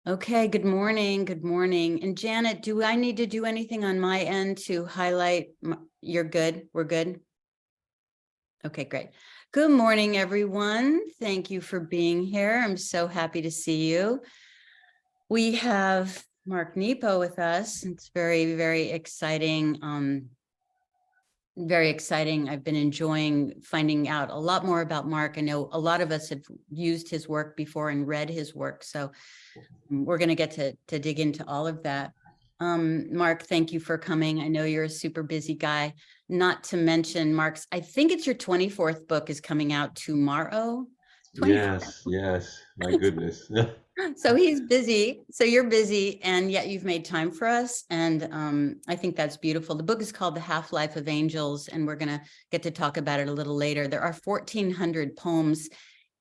Okay, good morning. Good morning. And Janet, do I need to do anything on my end to highlight? You're good? We're good? Okay, great. Good morning, everyone. Thank you for being here. I'm so happy to see you. We have Mark Nepo with us. It's very, very exciting. Very exciting. I've been enjoying finding out a lot more about Mark. I know a lot of us have used his work before and read his work. So we're going to get to dig into all of that. Mark, thank you for coming. I know you're a super busy guy. Not to mention Mark's, I think it's your 24th book is coming out tomorrow. 24th. Yes, my goodness. So he's busy. So you're busy, and yet you've made time for us. And I think that's beautiful. The book is called The Half-Life of Angels, and we're going to get to talk about it a little later. There are 1,400 poems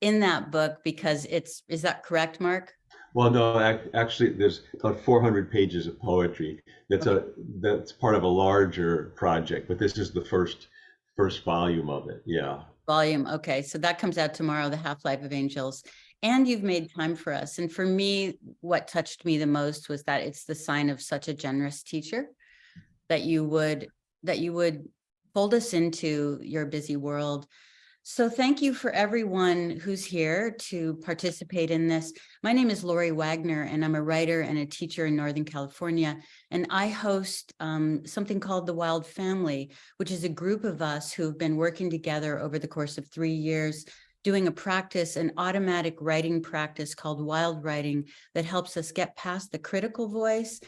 in that book because is that correct, Mark? Well, no, actually, there's about 400 pages of poetry. Okay. That's part of a larger project, but this is the first volume of it. Yeah. Volume. Okay. So that comes out tomorrow, The Half-Life of Angels. And you've made time for us. And for me, what touched me the most was that it's the sign of such a generous teacher that you would fold us into your busy world. So thank you for everyone who's here to participate in this. My name is Lori Wagner, and I'm a writer and a teacher in Northern California. And I host something called The Wild Family, which is a group of us who've been working together over the course of 3 years, doing a practice, an automatic writing practice called wild writing that helps us get past the critical voice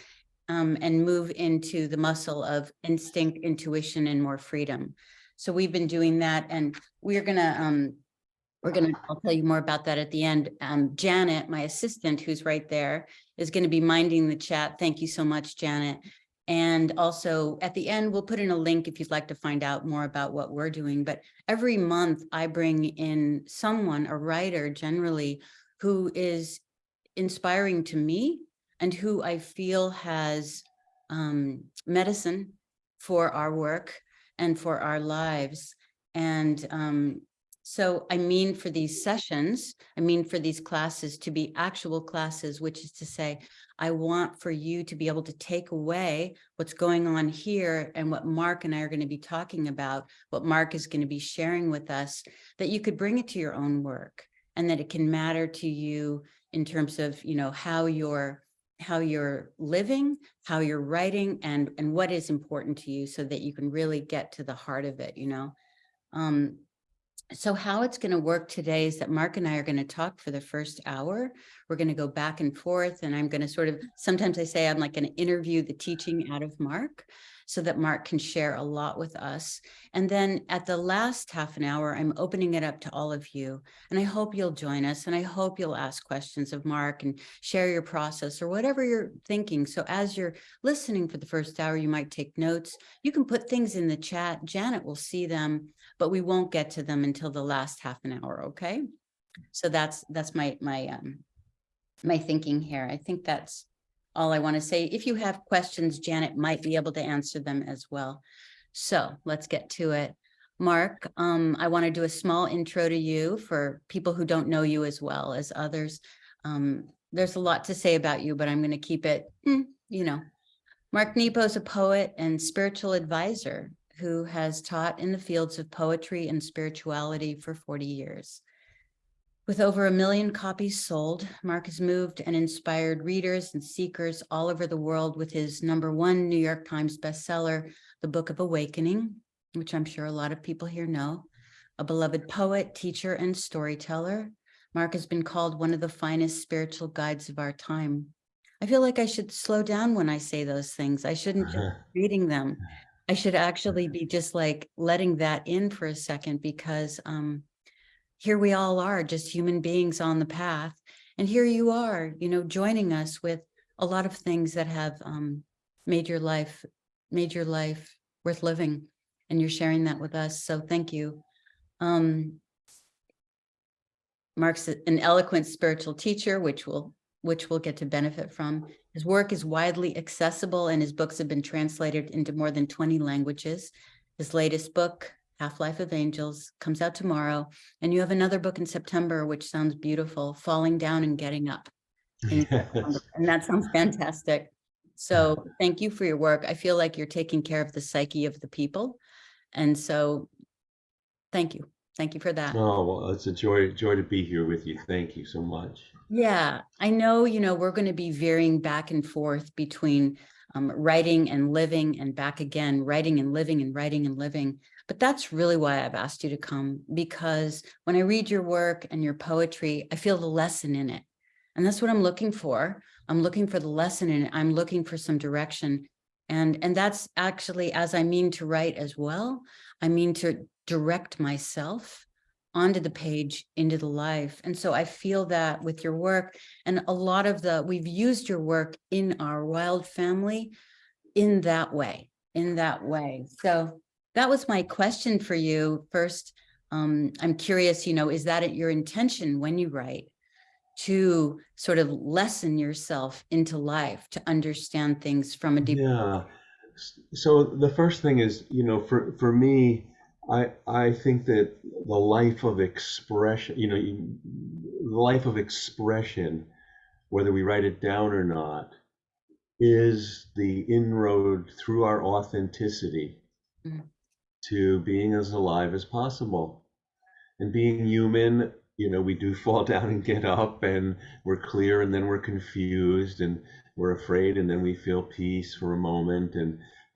and move into the muscle of instinct, intuition, and more freedom. So we've been doing that, and I'll tell you more about that at the end. Janet, my assistant, who's right there, is going to be minding the chat. Thank you so much, Janet. And also at the end, we'll put in a link if you'd like to find out more about what we're doing. But every month I bring in someone, a writer generally, who is inspiring to me and who I feel has medicine for our work and for our lives. And so I mean for these sessions, I mean for these classes to be actual classes, which is to say, I want for you to be able to take away what's going on here and what Mark and I are going to be talking about, what Mark is going to be sharing with us, that you could bring it to your own work and that it can matter to you in terms of, how you're living, how you're writing, and what is important to you so that you can really get to the heart of it, So how it's going to work today is that Mark and I are going to talk for the first hour. We're going to go back and forth, and I'm going to sometimes I say I'm like going to interview the teaching out of Mark so that Mark can share a lot with us. And then at the last half an hour, I'm opening it up to all of you. And I hope you'll join us, and I hope you'll ask questions of Mark and share your process or whatever you're thinking. So as you're listening for the first hour, you might take notes. You can put things in the chat. Janet will see them, but we won't get to them until the last half an hour. Okay. So that's my thinking here. I think that's all I want to say. If you have questions, Janet might be able to answer them as well. So let's get to it. Mark, I want to do a small intro to you for people who don't know you as well as others. There's a lot to say about you, but I'm going to keep it, Mark Nepo is a poet and spiritual advisor who has taught in the fields of poetry and spirituality for 40 years. With over 1 million copies sold, Mark has moved and inspired readers and seekers all over the world with his #1 New York Times bestseller, The Book of Awakening, which I'm sure a lot of people here know. A beloved poet, teacher, and storyteller, Mark has been called one of the finest spiritual guides of our time. I feel like I should slow down when I say those things. I shouldn't just be reading them. I should actually be just like letting that in for a second, because here we all are, just human beings on the path. And here you are, joining us with a lot of things that have made your life worth living. And you're sharing that with us. So thank you. Mark's an eloquent spiritual teacher, which we'll get to benefit from. His work is widely accessible, and his books have been translated into more than 20 languages. His latest book, Half-Life of Angels, comes out tomorrow. And you have another book in September, which sounds beautiful, Falling Down and Getting Up. And and that sounds fantastic. So thank you for your work. I feel like you're taking care of the psyche of the people. And so thank you. Thank you for that. Oh, well, it's a joy to be here with you. Thank you so much. Yeah, I know, we're going to be veering back and forth between writing and living and back again, writing and living and writing and living. But that's really why I've asked you to come, because when I read your work and your poetry, I feel the lesson in it. And that's what I'm looking for. I'm looking for the lesson in it. I'm looking for some direction. And that's actually, as I mean to write as well, I mean to direct myself onto the page, into the life. And so I feel that with your work, and a lot of we've used your work in our wild family in that way, So that was my question for you. First, I'm curious, is that your intention when you write, to sort of lessen yourself into life, to understand things from a deeper? Yeah. So the first thing is, for me, I think that the life of expression, the life of expression, whether we write it down or not, is the inroad through our authenticity Mhm. to being as alive as possible. And being human, we do fall down and get up, and we're clear, and then we're confused, and we're afraid, and then we feel peace for a moment.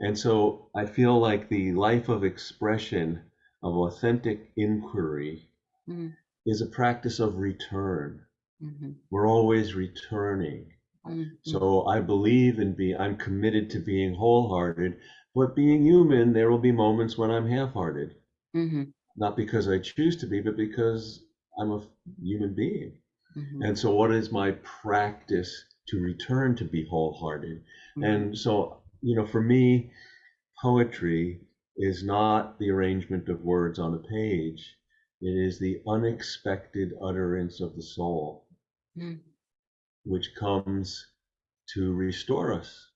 And so I feel like the life of expression, of authentic inquiry, Mhm. is a practice of return. Mhm. We're always returning. Mhm. So I believe I'm committed to being wholehearted, but being human, there will be moments when I'm half-hearted, Mhm. not because I choose to be, but because I'm a human being. Mhm. And so, what is my practice to return to be wholehearted? Mhm. And so, for me, poetry is not the arrangement of words on a page, it is the unexpected utterance of the soul, Mhm. which comes to restore us,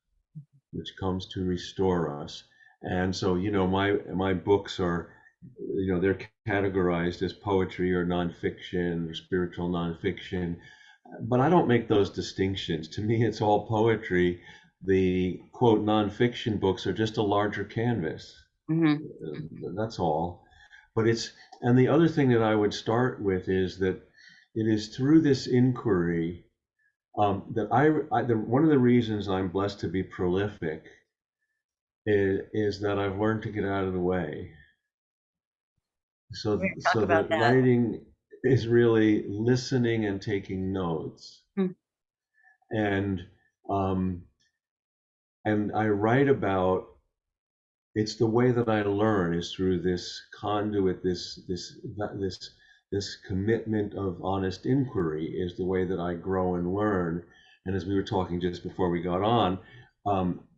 And so, my books are, they're categorized as poetry or nonfiction or spiritual nonfiction, but I don't make those distinctions. To me, it's all poetry. The quote nonfiction books are just a larger canvas. Mhm. That's all. But and the other thing that I would start with is that it is through this inquiry, that one of the reasons I'm blessed to be prolific is that I've learned to get out of the way. We're So, going to talk so about that that. writing is really listening and taking notes. Mhm. And um, and I write about, it's the way that I learn is through this conduit, this commitment of honest inquiry is the way that I grow and learn. And as we were talking just before we got on,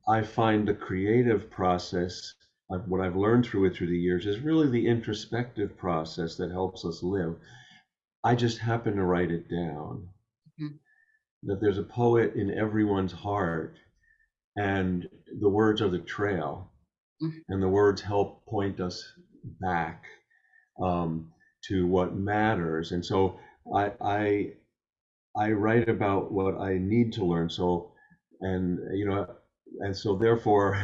I find the creative process, what I've learned through the years, is really the introspective process that helps us live. I just happen to write it down. Mhm. That there's a poet in everyone's heart, and the words are the trail, Mhm. and the words help point us back, um, to what matters. And so I, I I write about what I need to learn. And and so therefore,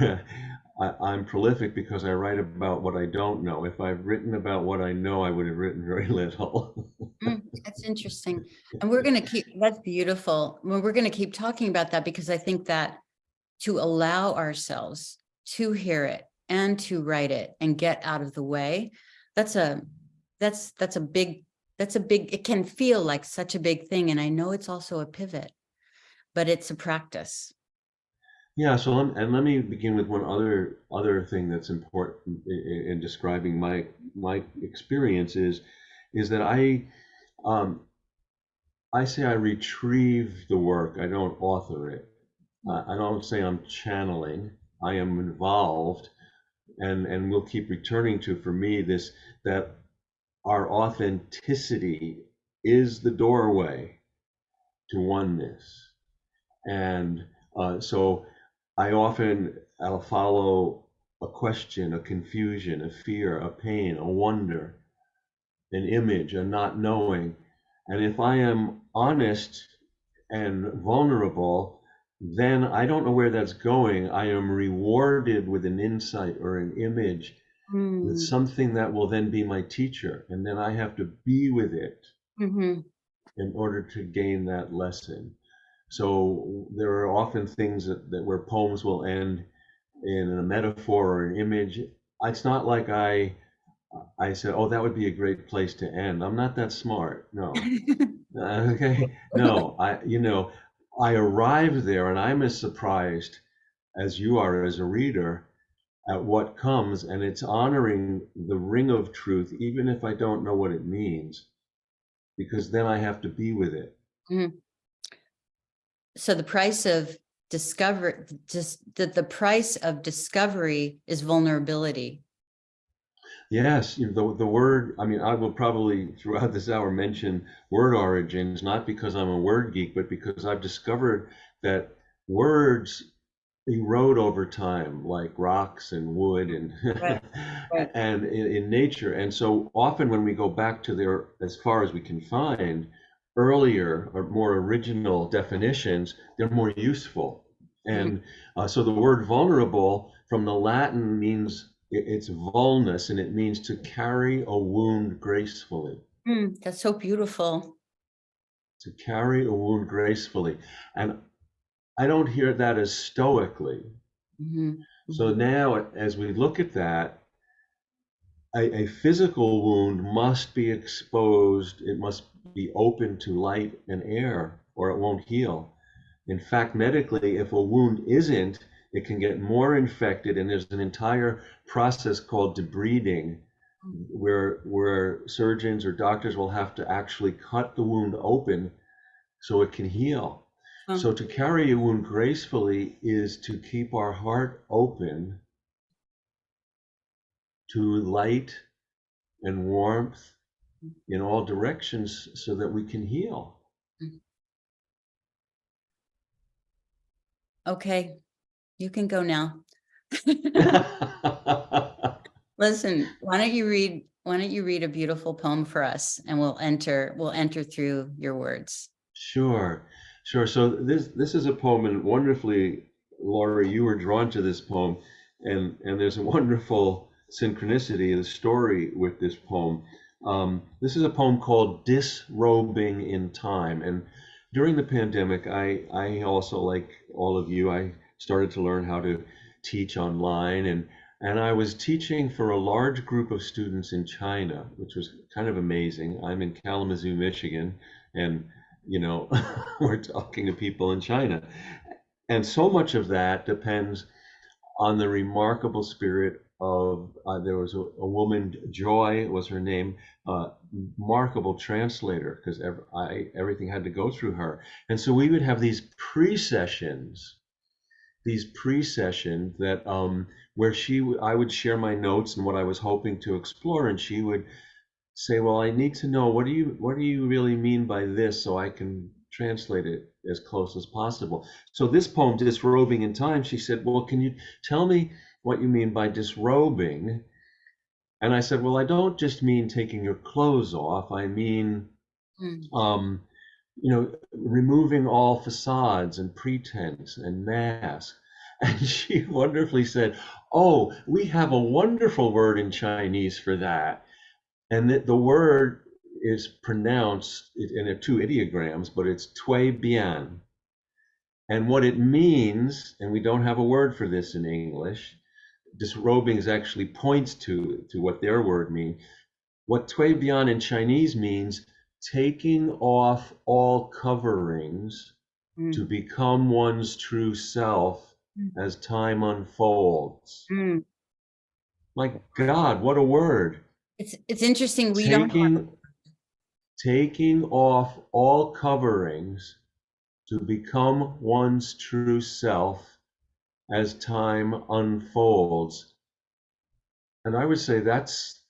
I'm prolific because I write about what I don't know. If I've written about what I know, I would have written very little. That's interesting. And we're going to that's beautiful. Well, we're going to keep talking about that, because I think that to allow ourselves to hear it and to write it and get out of the way, that's a, that's a big, it can feel like such a big thing. And I know it's also a pivot, but it's a practice. Yeah, so let me begin with one other thing that's important in describing my experience is that um, I say I retrieve the work. I don't author it. I don't say I'm channeling. I am involved, and we'll keep returning to, for me, this, that our authenticity is the doorway to oneness. And so I'll follow a question, a confusion, a fear, a pain, a wonder, an image, a not knowing. And if I am honest and vulnerable, then I don't know where that's going. I am rewarded with an insight or an image, with Mm, something that will then be my teacher. And then I have to be with it mhm. in order to gain that lesson. So there are often things that where poems will end in a metaphor or an image. It's not like I said, oh, that would be a great place to end. I'm not that smart. No. Okay. No, I arrive there and I'm as surprised as you are as a reader at what comes, and it's honoring the ring of truth, even if I don't know what it means, because then I have to be with it. Mhm. So the price of discover, just that the price of discovery is vulnerability. Yes, the word, I mean, I will probably throughout this hour mention word origins, not because I'm a word geek, but because I've discovered that words erode over time, like rocks and wood and Right, right. and in nature. And so often when we go back to their, as far as we can find, earlier or more original definitions, they're more useful. Mhm. And so the word vulnerable from the Latin means it's vulnus, and it means to carry a wound gracefully. That's so beautiful. To carry a wound gracefully. And I don't hear that as stoically. Mhm, So mhm, now, as we look at that, a physical wound must be exposed, it must be open to light and air, or it won't heal. In fact, medically, if a wound isn't, it can get more infected, and there's an entire process called debriding, where surgeons or doctors will have to actually cut the wound open so it can heal. huh, So to carry a wound gracefully is to keep our heart open to light and warmth in all directions so that we can heal. mhm. Okay, you can go now. Listen, why don't you read a beautiful poem for us and we'll enter through your words. Sure, sure. So this is a poem, and wonderfully, Laura, you were drawn to this poem, and there's a wonderful synchronicity, the story with this poem. This is a poem called "Disrobing in Time," and during the pandemic, I also, like all of you, I started to learn how to teach online, and I was teaching for a large group of students in China, which was kind of amazing. I'm in Kalamazoo, Michigan, and we're talking to people in China. And so much of that depends on the remarkable spirit of, there was a woman, Joy was her name, remarkable translator, because everything had to go through her. And so we would have these pre-sessions that where I would share my notes and what I was hoping to explore, and she would say, well, I need to know, what do you really mean by this, so I can translate it as close as possible. So this poem, Disrobing in Time, she said, well, can you tell me what you mean by disrobing? And I said, well, I don't just mean taking your clothes off. I mean, Mm, um, removing all facades and pretense and masks. And she wonderfully said, oh, we have a wonderful word in Chinese for that. And the word is pronounced in two ideograms, but it's tui bian. And what it means, and we don't have a word for this in English, disrobing is actually points to what their word means. What tui bian in Chinese means taking off all coverings to mm, become one's true self mm, as time unfolds. mm. My God, what a word. It's interesting. We don't. Taking taking off all coverings to become one's true self as time unfolds. And I would say that's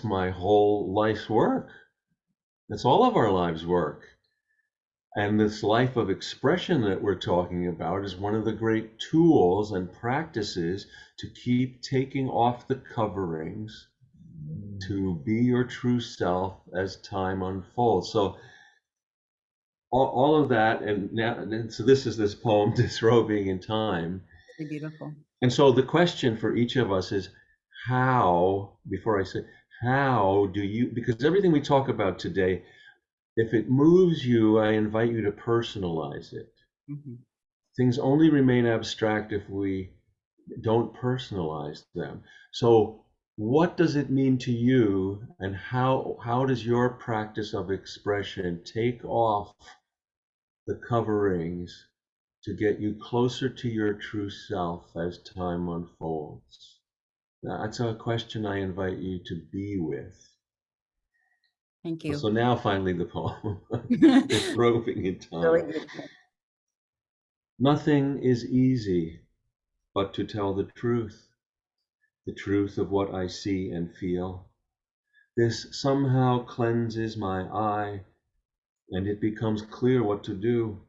my whole life's work. That's all of our lives' work. And this life of expression that we're talking about is one of the great tools and practices to keep taking off the coverings to be your true self as time unfolds. So all of that, and so this is this poem, Disrobing in Time. Really beautiful. And so the question for each of us is how, before I say, how do you, because everything we talk about today, if it moves you, I invite you to personalize it. Mhm. Things only remain abstract if we don't personalize them. So what does it mean to you, and how does your practice of expression take off the coverings to get you closer to your true self as time unfolds? That's a question I invite you to be with. Thank you. So now finally the poem, Really Disrobing in Time. beautiful. Nothing is easy but to tell the truth of what I see and feel. This somehow cleanses my eye, and it becomes clear what to do.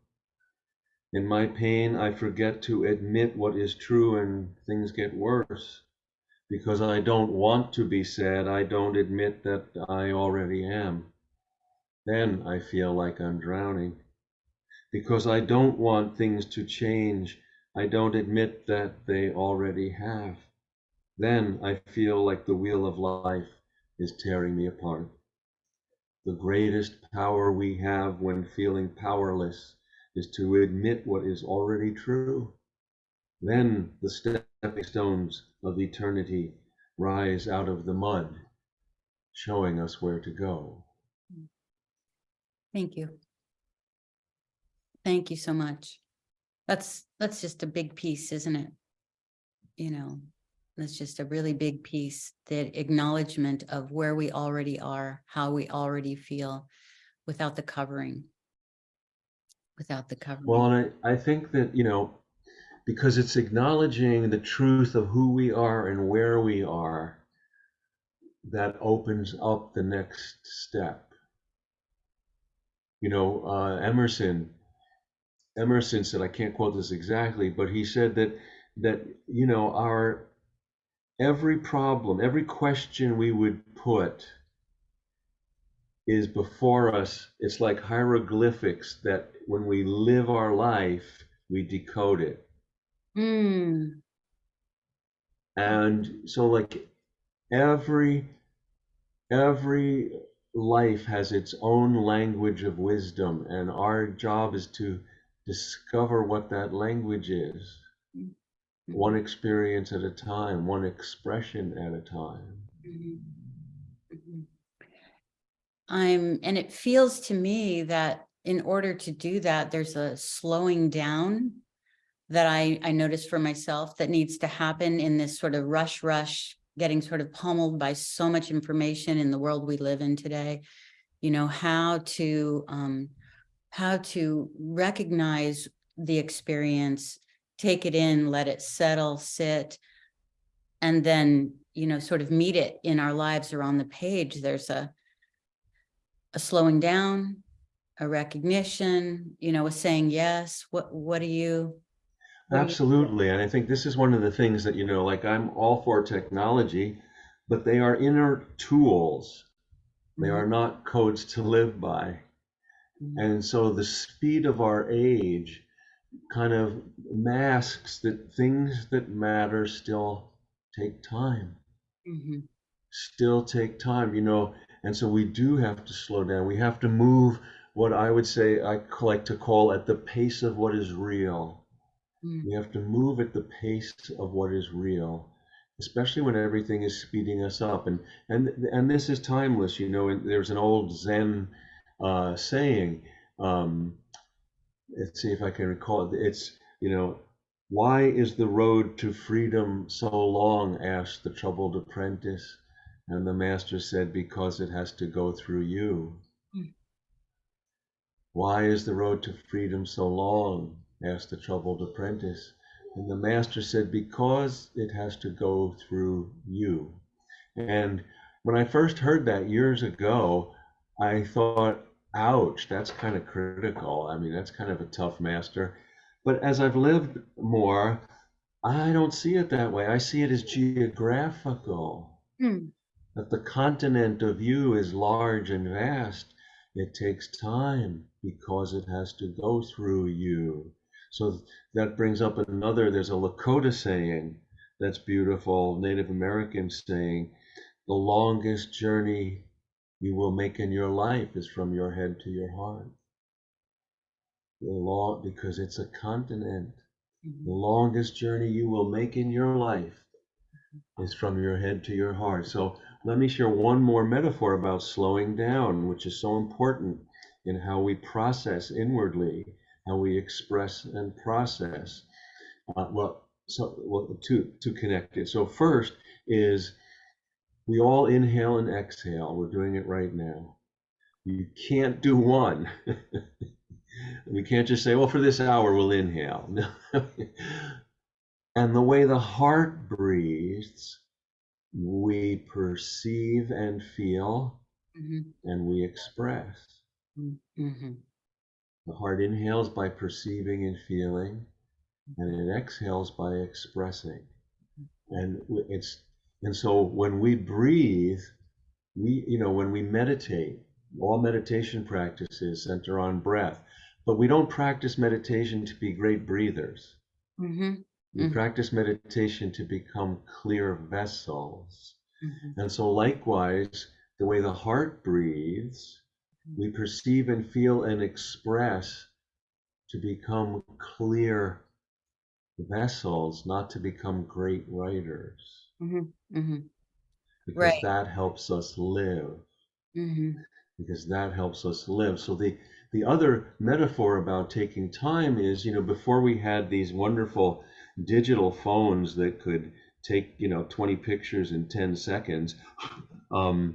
In my pain, I forget to admit what is true, and things get worse. Because I don't want to be sad, I don't admit that I already am. Then I feel like I'm drowning. Because I don't want things to change, I don't admit that they already have. Then I feel like the wheel of life is tearing me apart. The greatest power we have when feeling powerless is to admit what is already true. Then the stepping stones of eternity rise out of the mud, showing us where to go. Thank you. Thank you so much. That's just a big piece, isn't it? You know, that's just a really big piece, the acknowledgement of where we already are, how we already feel without the covering, without the Well, covering. and I think that, because it's acknowledging the truth of who we are and where we are, that opens up the next step. Emerson said, I can't quote this exactly, but he said that our every problem, every question we would put is before us. It's like hieroglyphics that when we live our life, we decode it. Mm, And so like every every life has its own language of wisdom, and our job is to discover what that language is, mhm, one experience at a time, one expression at a time. mhm, mhm. And it feels to me that in order to do that, there's a slowing down that I noticed for myself that needs to happen in this sort of rush, getting sort of pummeled by so much information in the world we live in today. How to recognize the experience, take it in, let it settle, sit, and then, sort of meet it in our lives or on the page. There's a slowing down, a recognition, a saying yes. What do you Absolutely. And I think this is one of the things that, like I'm all for technology, but they are inner tools. They Mhm, are not codes to live by. mhm, And so the speed of our age kind of masks that things that matter still take time, mhm, still take time. And so we do have to slow down. We have to move what I would say I like to call at the pace of what is real. mhm, We have to move at the pace of what is real, especially when everything is speeding us up. And this is timeless. And there's an old Zen saying. Let's see if I can recall it. Why is the road to freedom so long? Asked the troubled apprentice. And the master said, because it has to go through you. mhm, Why is the road to freedom so long? Asked the troubled apprentice. And the master said, because it has to go through you. And when I first heard that years ago, I thought, ouch, that's kind of critical. I mean, that's kind of a tough master. But as I've lived more, I don't see it that way. I see it as geographical, mhm, that the continent of you is large and vast. It takes time. because it has to go through you. So that brings up another, there's a Lakota saying that's beautiful, Native American saying, the longest journey you will make in your life is from your head to your heart. Because it's a continent. The longest journey you will make in your life is from your head to your heart. So let me share one more metaphor about slowing down, which is so important in how we process inwardly, how we express and process. To connect it. So first is we all inhale and exhale. We're doing it right now. You can't do one. We can't just say, well, for this hour we'll inhale. No. And the way the heart breathes, we perceive and feel, and we express. The heart inhales by perceiving and feeling, and it exhales by expressing. And so when we breathe, when we meditate, all meditation practices center on breath, but we don't practice meditation to be great breathers. We practice meditation to become clear vessels. And so likewise, the way the heart breathes, we perceive and feel and express to become clear vessels, not to become great writers. Because that helps us live. Because that helps us live. So the other metaphor about taking time is, before we had these wonderful digital phones that could take 20 pictures in 10 seconds. Well,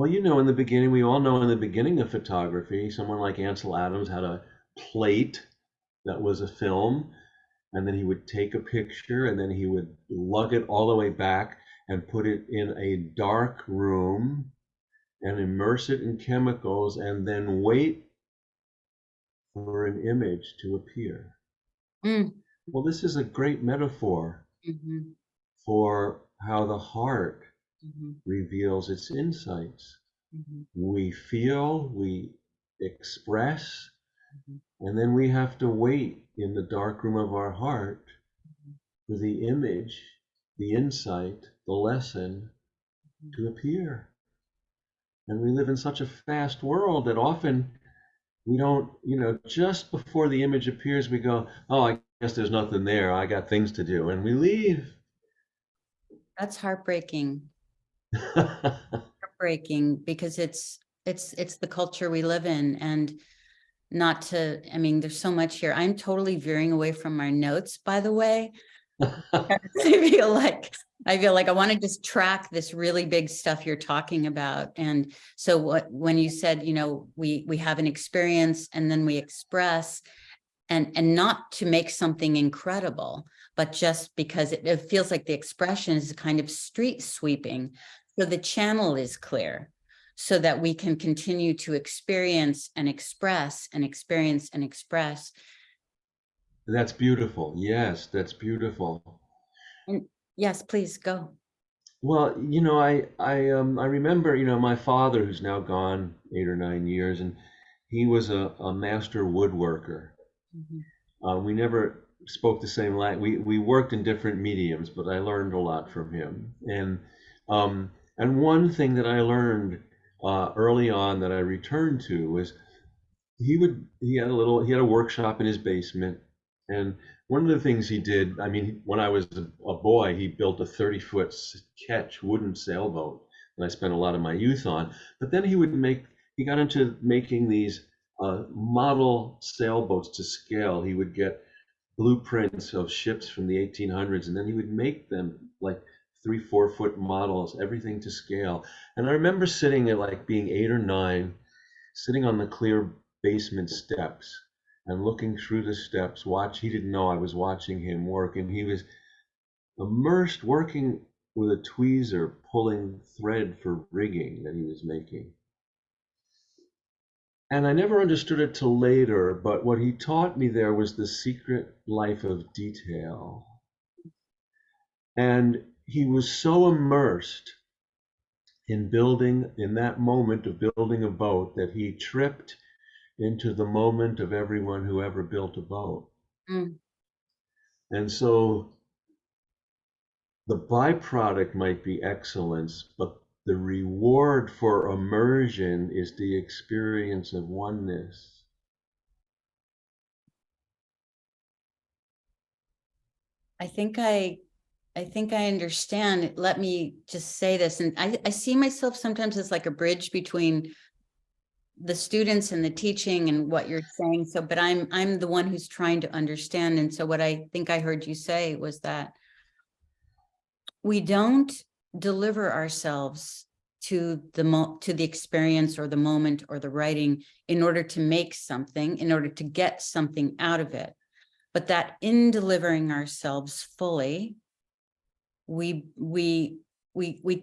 in the beginning, we all know in the beginning of photography, someone like Ansel Adams had a plate that was a film, and then he would take a picture, and then he would lug it all the way back and put it in a dark room and immerse it in chemicals, and then wait for an image to appear. Well, this is a great metaphor for how the heart reveals its insights. We feel, we express, and then we have to wait in the dark room of our heart for the image, the insight, the lesson to appear. And we live in such a fast world that often we don't, just before the image appears, we go, oh, I guess there's nothing there. I got things to do. And we leave. That's heartbreaking. Heartbreaking, because it's the culture we live in. And there's so much here. I'm totally veering away from our notes, by the way. I feel like I want to just track this really big stuff you're talking about. And so when you said, we have an experience and then we express, and not to make something incredible, but just because it feels like the expression is kind of street sweeping. So the channel is clear so that we can continue to experience and express and experience and express. That's beautiful. Yes, that's beautiful. And yes, please go. Well, I remember, my father, who's now gone 8 or 9 years, and he was a master woodworker. We never spoke the same language. We worked in different mediums, but I learned a lot from him. And one thing that I learned early on that I returned to was he had a workshop in his basement, and one of the things he did, when I was a boy, he built a 30-foot ketch wooden sailboat that I spent a lot of my youth on. But then he got into making these model sailboats to scale. He would get blueprints of ships from the 1800s, and then he would make them like 3-4 foot models, everything to scale. And I remember sitting at like being 8 or 9, sitting on the clear basement steps and looking through the steps. He didn't know I was watching him work, and he was immersed working with a tweezer, pulling thread for rigging that he was making. And I never understood it till later, but what he taught me there was the secret life of detail. And he was so immersed in that moment of building a boat, that he tripped into the moment of everyone who ever built a boat. Mm. And so the byproduct might be excellence, but the reward for immersion is the experience of oneness. I think I understand. Let me just say this. And I see myself sometimes as like a bridge between the students and the teaching and what you're saying. So, but I'm the one who's trying to understand. And so what I think I heard you say was that we don't deliver ourselves to the experience or the moment or the writing in order to make something, in order to get something out of it. But that in delivering ourselves fully, we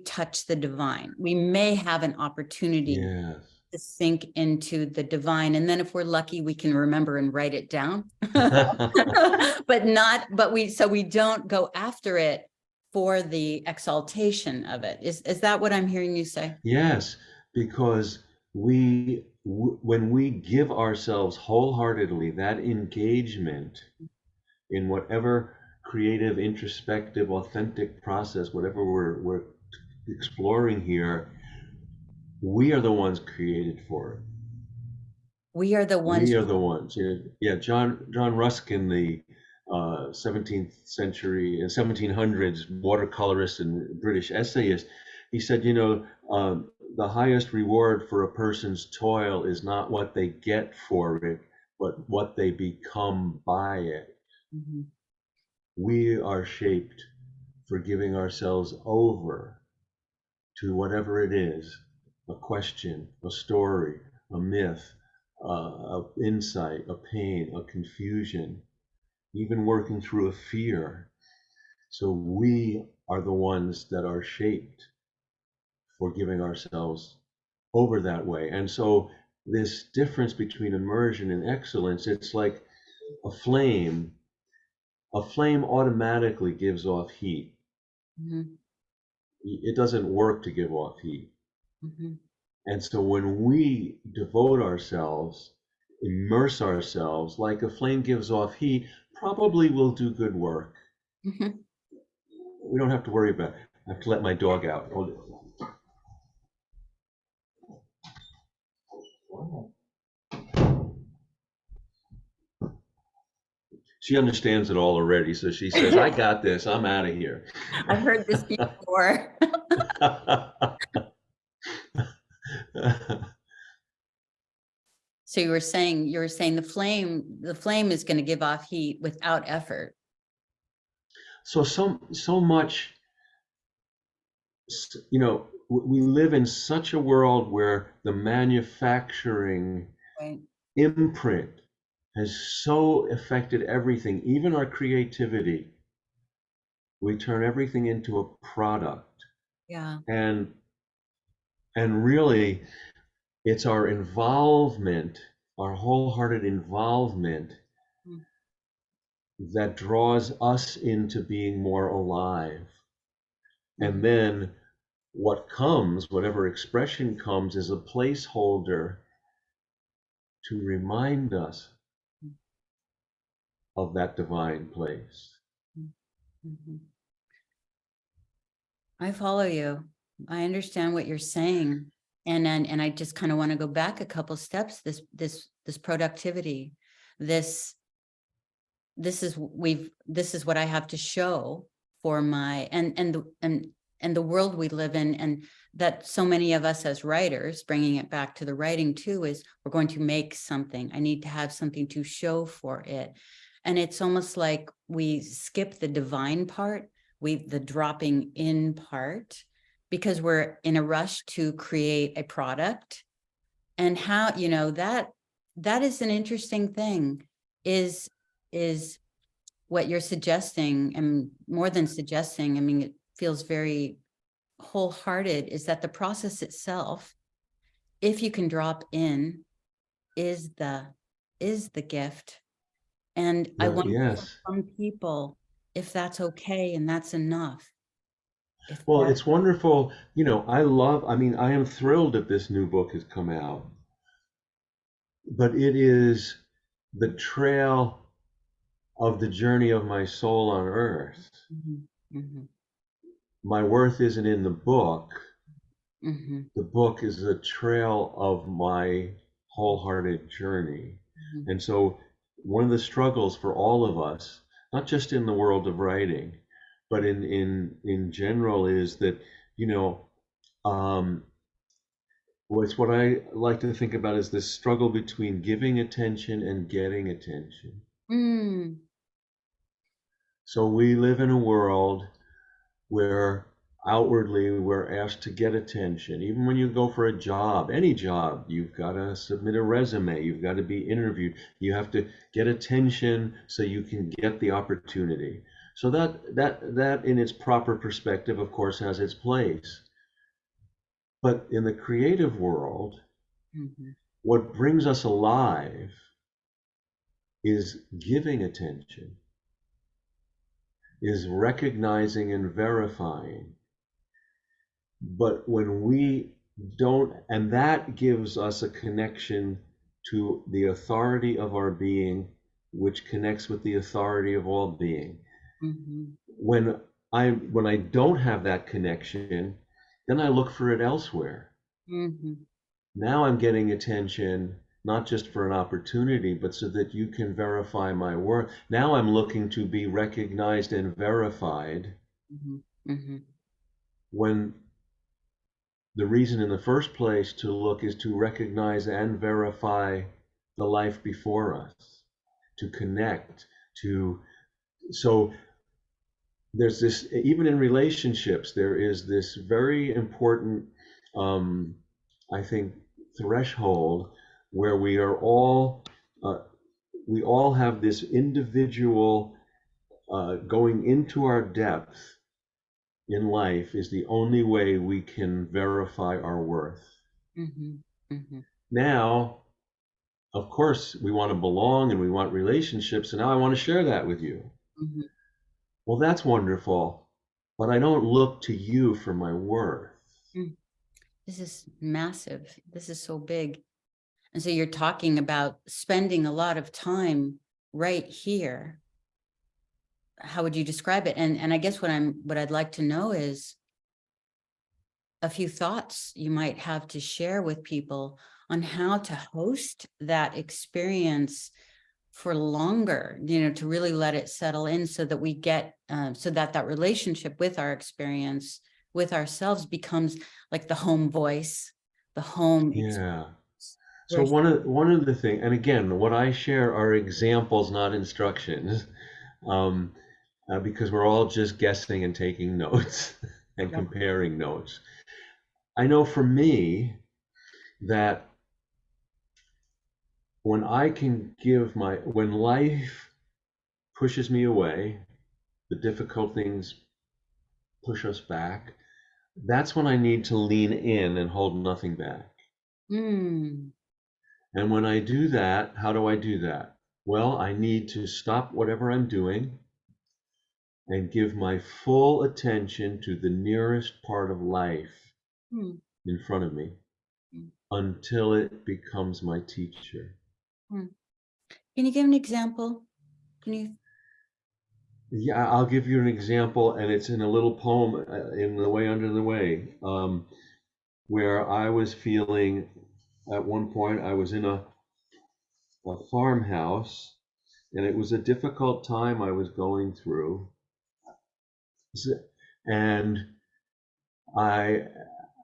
touch the divine. We may have an opportunity Yes. to sink into the divine, and then if we're lucky, we can remember and write it down. But we don't go after it for the exaltation of it. Is that what I'm hearing you say? Yes, because when we give ourselves wholeheartedly that engagement in whatever creative, introspective, authentic process, whatever we're exploring here, we are the ones created for it. We are the We ones. are the ones. Yeah, John Ruskin, the 17th century and 1700s watercolorist and British essayist, he said, the highest reward for a person's toil is not what they get for it, but what they become by it. Mhm. We are shaped for giving ourselves over to whatever it is, a question, a story, a myth, a insight, a pain, a confusion, even working through a fear. So we are the ones that are shaped for giving ourselves over that way. And so this difference between immersion and excellence, it's like a flame. A flame automatically gives off heat. Mhm. It doesn't work to give off heat. Mhm. And so when we devote ourselves, immerse ourselves, like a flame gives off heat, probably will do good work. Mhm. We don't have to worry about it. I have to let my dog out. Hold it. She understands it all already, so she says, I got this. I'm out of here. I've heard this before. So you were saying the flame is going to give off heat without effort. So much, we live in such a world where the manufacturing Right. imprint has so affected everything, even our creativity. We turn everything into a product. Yeah. And really it's our involvement, our wholehearted involvement Mm. that draws us into being more alive. And Mhm. then what comes, whatever expression comes, is a placeholder to remind us of that divine place. Mhm. I follow you. I understand what you're saying. And I just kind of want to go back a couple steps. This productivity, this this is what I have to show for my and the world we live in, and that so many of us as writers, bringing it back to the writing too, is we're going to make something. I need to have something to show for it. And it's almost like we skip the divine part, the dropping in part, because we're in a rush to create a product. And how, that is an interesting thing, is is what you're suggesting, and more than suggesting, I mean, it feels very wholehearted, is that the process itself, if you can drop in, is the gift. And I Well, wonder for yes. some people if that's okay and that's enough. If Well, that it's wonderful. I am thrilled that this new book has come out. but it is the trail of the journey of my soul on earth. Mhm, mhm, My worth isn't in the book. mhm, The book is the trail of my wholehearted journey. mhm, And so, one of the struggles for all of us, not just in the world of writing, but in general, is that, you know, um, it's what I like to think about is this struggle between giving attention and getting attention. mm, So we live in a world where outwardly we're asked to get attention. Even when you go for a job, any job, you've got to submit a resume, you've got to be interviewed, you have to get attention so you can get the opportunity. So that in its proper perspective, of course, has its place. But in the creative world, mhm, what brings us alive is giving attention, is recognizing and verifying. But when we don't, and that gives us a connection to the authority of our being, which connects with the authority of all being. mhm, When when I don't have that connection, then I look for it elsewhere. mhm, Now I'm getting attention not just for an opportunity, but so that you can verify my worth. Now I'm looking to be recognized and verified mhm, mhm, when the reason in the first place to look is to recognize and verify the life before us, to connect, to so there's this, even in relationships, there is this very important, um, I think, threshold where uh, we all have this individual going into our depth in life is the only way we can verify our worth. mhm, mhm, Now, of course, we want to belong and we want relationships, and now I want to share that with you. mhm. Well, that's wonderful, but I don't look to you for my worth. Mm. This is massive. This is so big. And so you're talking about spending a lot of time right here. How would you describe it? And I guess what I'd like to know is a few thoughts you might have to share with people on how to host that experience for longer, to really let it settle in so that we get, so that that relationship with our experience with ourselves becomes like the home voice, the home experience. Yeah. So one of the things, and again, what I share are examples, not instructions, um, because we're all just guessing and taking notes and Yeah. comparing notes. I know for me that when life pushes me away, the difficult things push us back, that's when I need to lean in and hold nothing back. Mm, And when I do that, how do I do that? Well, I need to stop whatever I'm doing and give my full attention to the nearest part of life mm, in front of me mm, until it becomes my teacher. mm. Can you give an example? Can you? Yeah, I'll give you an example, and it's in a little poem in The Way Under the Way, where I was feeling at one point, I was in a farmhouse, and it was a difficult time I was going through. And I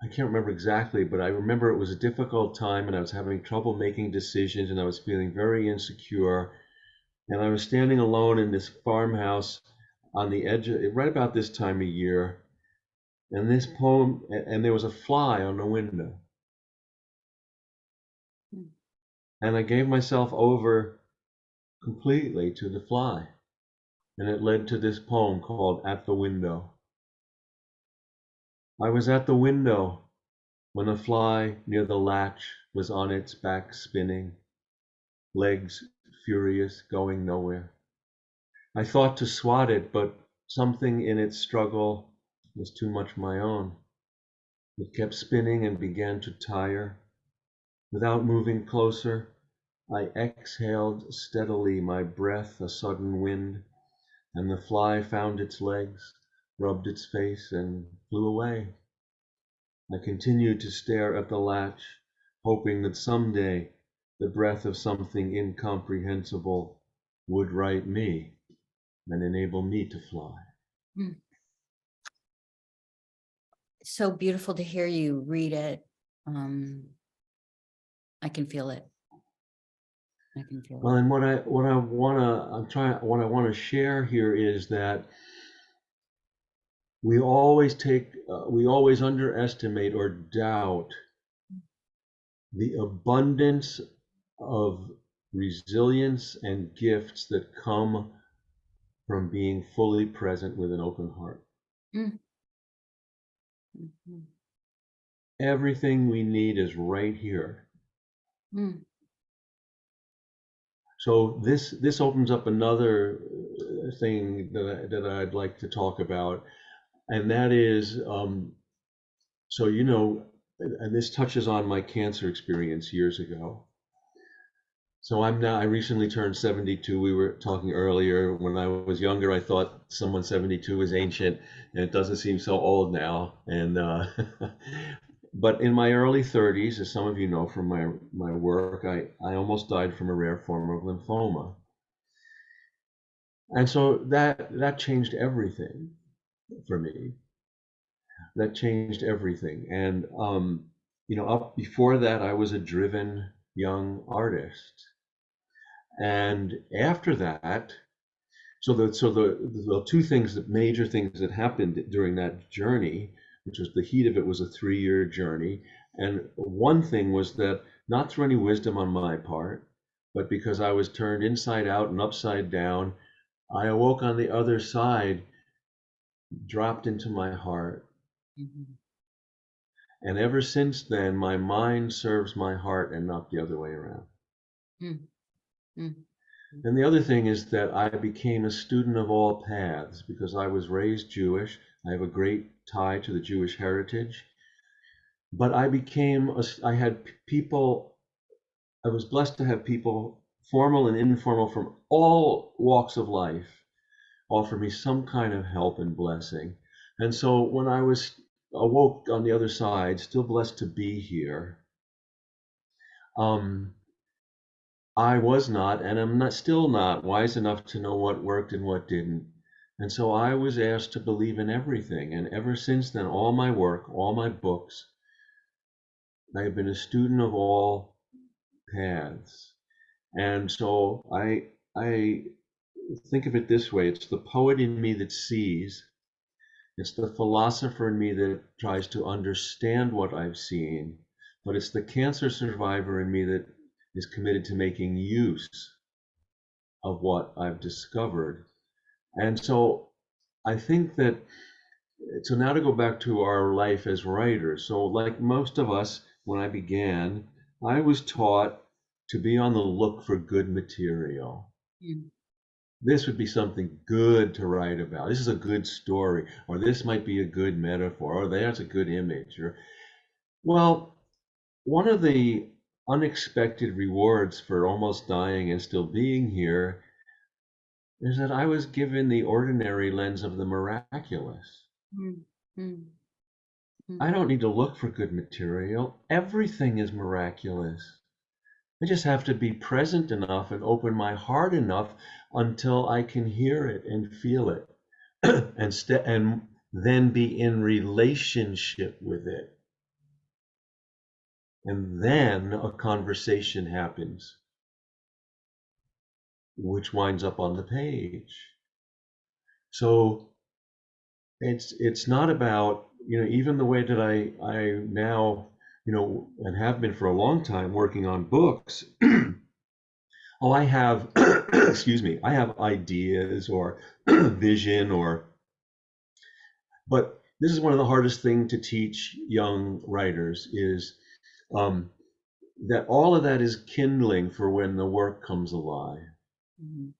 I can't remember exactly, but I remember it was a difficult time and I was having trouble making decisions and I was feeling very insecure. And I was standing alone in this farmhouse on the edge of, right about this time of year. And this poem, and there was a fly on the window. Mm, And I gave myself over completely to the fly. And it led to this poem called At the Window. I was at the window when a fly near the latch was on its back spinning, legs furious, going nowhere. I thought to swat it, but something in its struggle was too much my own. It kept spinning and began to tire. Without moving closer, I exhaled steadily, my breath a sudden wind, and the fly found its legs, rubbed its face, and flew away. I continued to stare at the latch, hoping that someday the breath of something incomprehensible would right me and enable me to fly. Mm. So beautiful to hear you read it. I can feel it. I can feel Well, it. and what I want to share here is that we always underestimate or doubt the abundance of resilience and gifts that come from being fully present with an open heart. Mm. Mhm. Everything we need is right here. Mm. So this opens up another thing that I'd like to talk about, and that is, so and this touches on my cancer experience years ago. So I recently turned 72. We were talking earlier. When I was younger, I thought someone 72 was ancient, and it doesn't seem so old now. And but in my early 30s, as some of you know from my work, I almost died from a rare form of lymphoma. And so that changed everything for me. That changed everything. And up before that, I was a driven young artist. And after that, the two things, the major things that happened during that journey, which was the heat of it, was a 3-year journey. And one thing was that, not through any wisdom on my part, but because I was turned inside out and upside down, I awoke on the other side, dropped into my heart. Mhm. And ever since then, my mind serves my heart and not the other way around. Mm. Mm. And the other thing is that I became a student of all paths because I was raised Jewish. I have a great tie to the Jewish heritage. But I had people, I was blessed to have people, formal and informal, from all walks of life, offer me some kind of help and blessing. And so when I was awoke on the other side, still blessed to be here, um, I was not, and I'm not still not wise enough to know what worked and what didn't. And so I was asked to believe in everything. And ever since then, all my work, all my books, I have been a student of all paths. And so I think of it this way: it's the poet in me that sees, it's the philosopher in me that tries to understand what I've seen, but it's the cancer survivor in me that is committed to making use of what I've discovered. And so I think that, so now to go back to our life as writers. So, like most of us, when I began, I was taught to be on the look for good material. Mm. This would be something good to write about. This is a good story, or this might be a good metaphor, or that's a good image. Or, well, one of the unexpected rewards for almost dying and still being here is that I was given the ordinary lens of the miraculous. Mm. Mm. I Mm. don't need to look for good material. Everything is miraculous. I just have to be present enough and open my heart enough until I can hear it and feel it and then be in relationship with it. And then a conversation happens, which winds up on the page. So it's not about, even the way that I now, and have been for a long time working on books. Oh, I have, excuse me, I have ideas or vision, but this is one of the hardest things to teach young writers is, um, that all of that is kindling for when the work comes alive. Mm.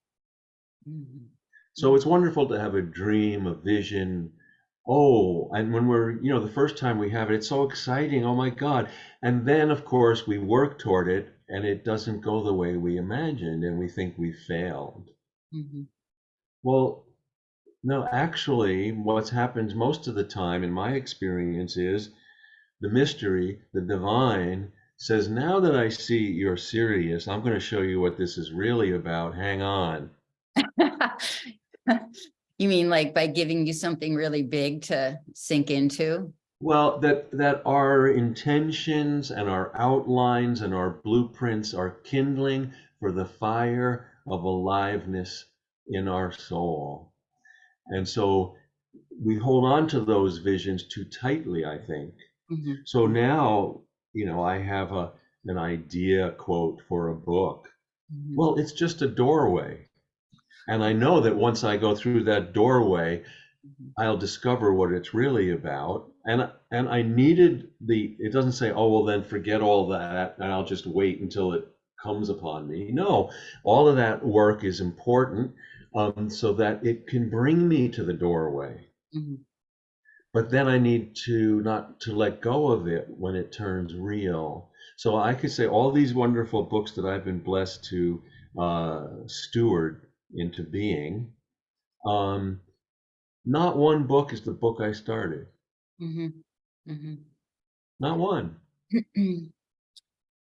Mm. So Mm. it's wonderful to have a dream, a vision. Oh, and when we're, the first time we have it, it's so exciting. Oh my God. And then, of course, we work toward it. and it doesn't go the way we imagined, and we think we failed. Mhm. Well, no, actually, what's happened most of the time in my experience is the mystery, the divine, says, now that I see you're serious, I'm going to show you what this is really about. Hang on. You mean like by giving you something really big to sink into? Well, that our intentions and our outlines and our blueprints are kindling for the fire of aliveness in our soul. And so we hold on to those visions too tightly, I think. Mhm. So now, I have an idea quote for a book. Mhm. Well, it's just a doorway. And I know that once I go through that doorway, Mhm. I'll discover what it's really about. And I needed it doesn't say, oh, well, then forget all that and I'll just wait until it comes upon me. No, all of that work is important, so that it can bring me to the doorway. Mhm. But then I need to not to let go of it when it turns real. So I could say all these wonderful books that I've been blessed to steward into being. Um, Not one book is the book I started. Mhm. Mhm. Not one.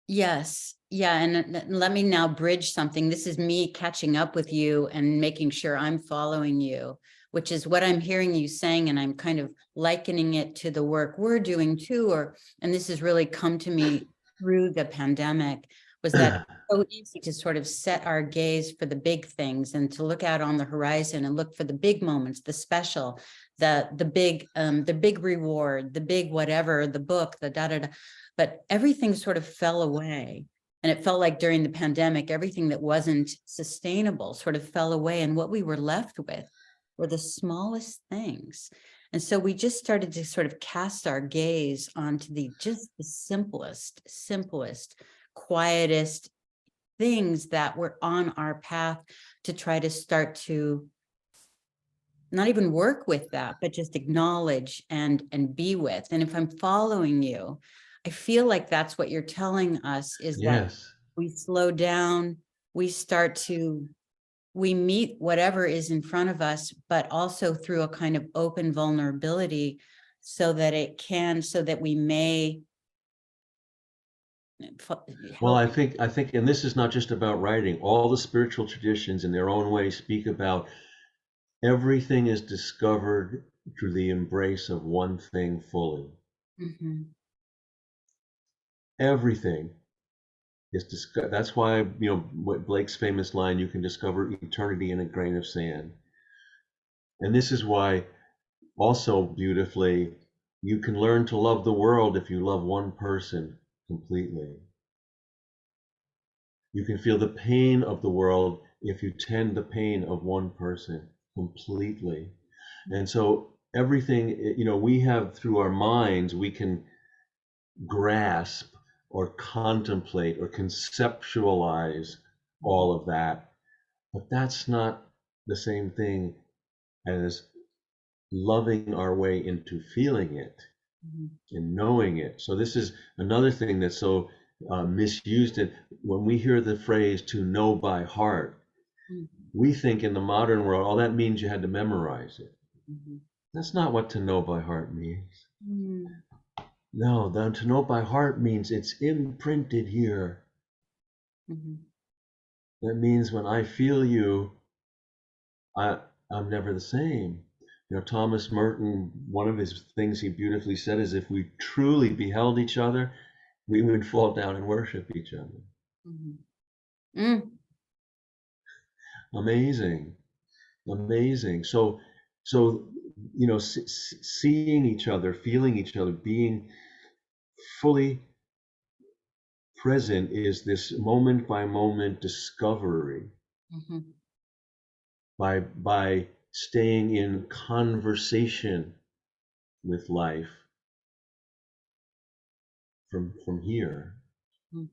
Yes. Yeah. And let me now bridge something. This is me catching up with you and making sure I'm following you, which is what I'm hearing you saying. And I'm kind of likening it to the work we're doing too. And this has really come to me through the pandemic, was that so easy to sort of set our gaze for the big things and to look out on the horizon and look for the big moments, the special, the big reward, the big whatever, the book, the da da da. But everything sort of fell away. And it felt like during the pandemic, everything that wasn't sustainable sort of fell away. And what we were left with were the smallest things. And so we just started to sort of cast our gaze onto just the simplest, quietest things that were on our path to try to start to not even work with that, but just acknowledge and be with. And if I'm following you, I feel like that's what you're telling us, is that Yes. we slow down, we we meet whatever is in front of us, but also through a kind of open vulnerability so that we may Well, help. I think, and this is not just about writing. All the spiritual traditions in their own way speak about everything is discovered through the embrace of one thing fully. Mhm. Everything is discovered. That's why, what Blake's famous line, you can discover eternity in a grain of sand. And this is why also beautifully, you can learn to love the world if you love one person completely. You can feel the pain of the world if you tend the pain of one person completely. And so everything, we have through our minds, we can grasp or contemplate or conceptualize all of that. But that's not the same thing as loving our way into feeling it Mhm. and knowing it. So this is another thing that's so misused. And when we hear the phrase "to know by heart," Mhm. we think in the modern world, all that means you had to memorize it. Mhm. That's not what to know by heart means. Mhm. No, to know by heart means it's imprinted here. Mhm. That means when I feel you, I, I'm never the same. Thomas Merton, one of his things he beautifully said is, if we truly beheld each other, we would fall down and worship each other. Mhm. Mm. Amazing, amazing. So seeing each other, feeling each other, being fully present is this moment by moment discovery Mhm. by staying in conversation with life from here. Mhm.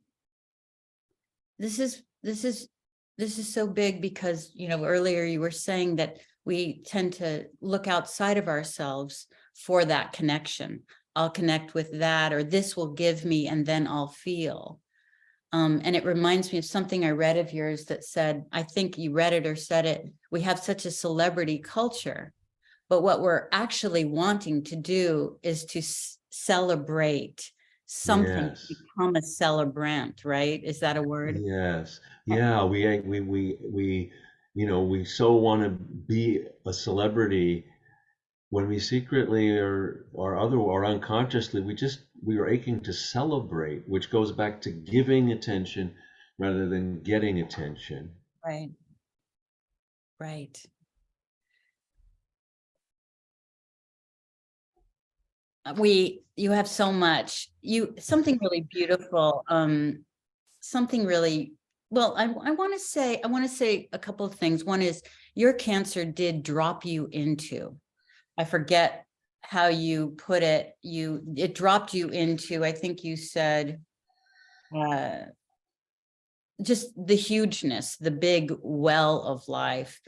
This is this is this is so big because, earlier you were saying that we tend to look outside of ourselves for that connection. I'll connect with that, or this will give me, and then I'll feel. And it reminds me of something I read of yours that said, I think you read it or said it, we have such a celebrity culture, but what we're actually wanting to do is to celebrate something, Yes. become a celebrant, right? Is that a word? Yes. Yeah, we we so want to be a celebrity when we secretly or unconsciously we are aching to celebrate, which goes back to giving attention rather than getting attention. Right, right. You have so much, something really beautiful, something really, well, I want to say a couple of things. One is your cancer did drop you into, I forget how you put it, it dropped you into, I think you said, uh, just the hugeness, the big well of life.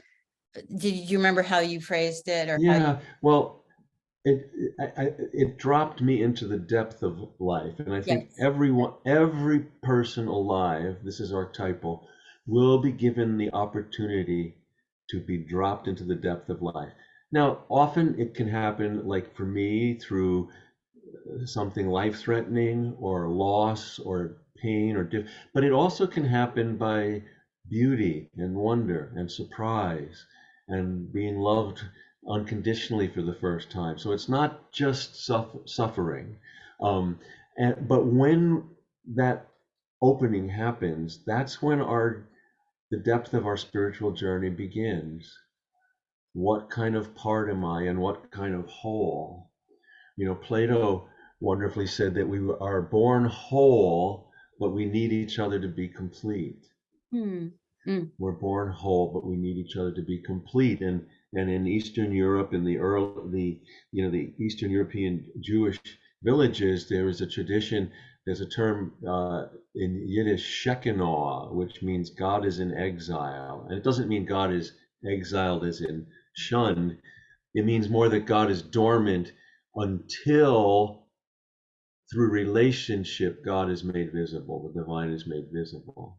Did you remember how you phrased it or how you, Yeah, well, it dropped me into the depth of life, and I think yes. every person alive, this is archetypal, will be given the opportunity to be dropped into the depth of life. Now, often it can happen, like for me, through something life-threatening or loss or pain but it also can happen by beauty and wonder and surprise and being loved unconditionally for the first time. So it's not just suffering. Um, but when that opening happens, that's when the depth of our spiritual journey begins. What kind of part am I and what kind of whole? Plato wonderfully said that we are born whole, but we need each other to be complete. Hmm. Mm. We're born whole, but we need each other to be complete. And in Eastern Europe, in the Eastern European Jewish villages, there is a tradition. There's a term in Yiddish, Shekinah, which means God is in exile, and it doesn't mean God is exiled as in shunned. It means more that God is dormant until through relationship God is made visible, the divine is made visible.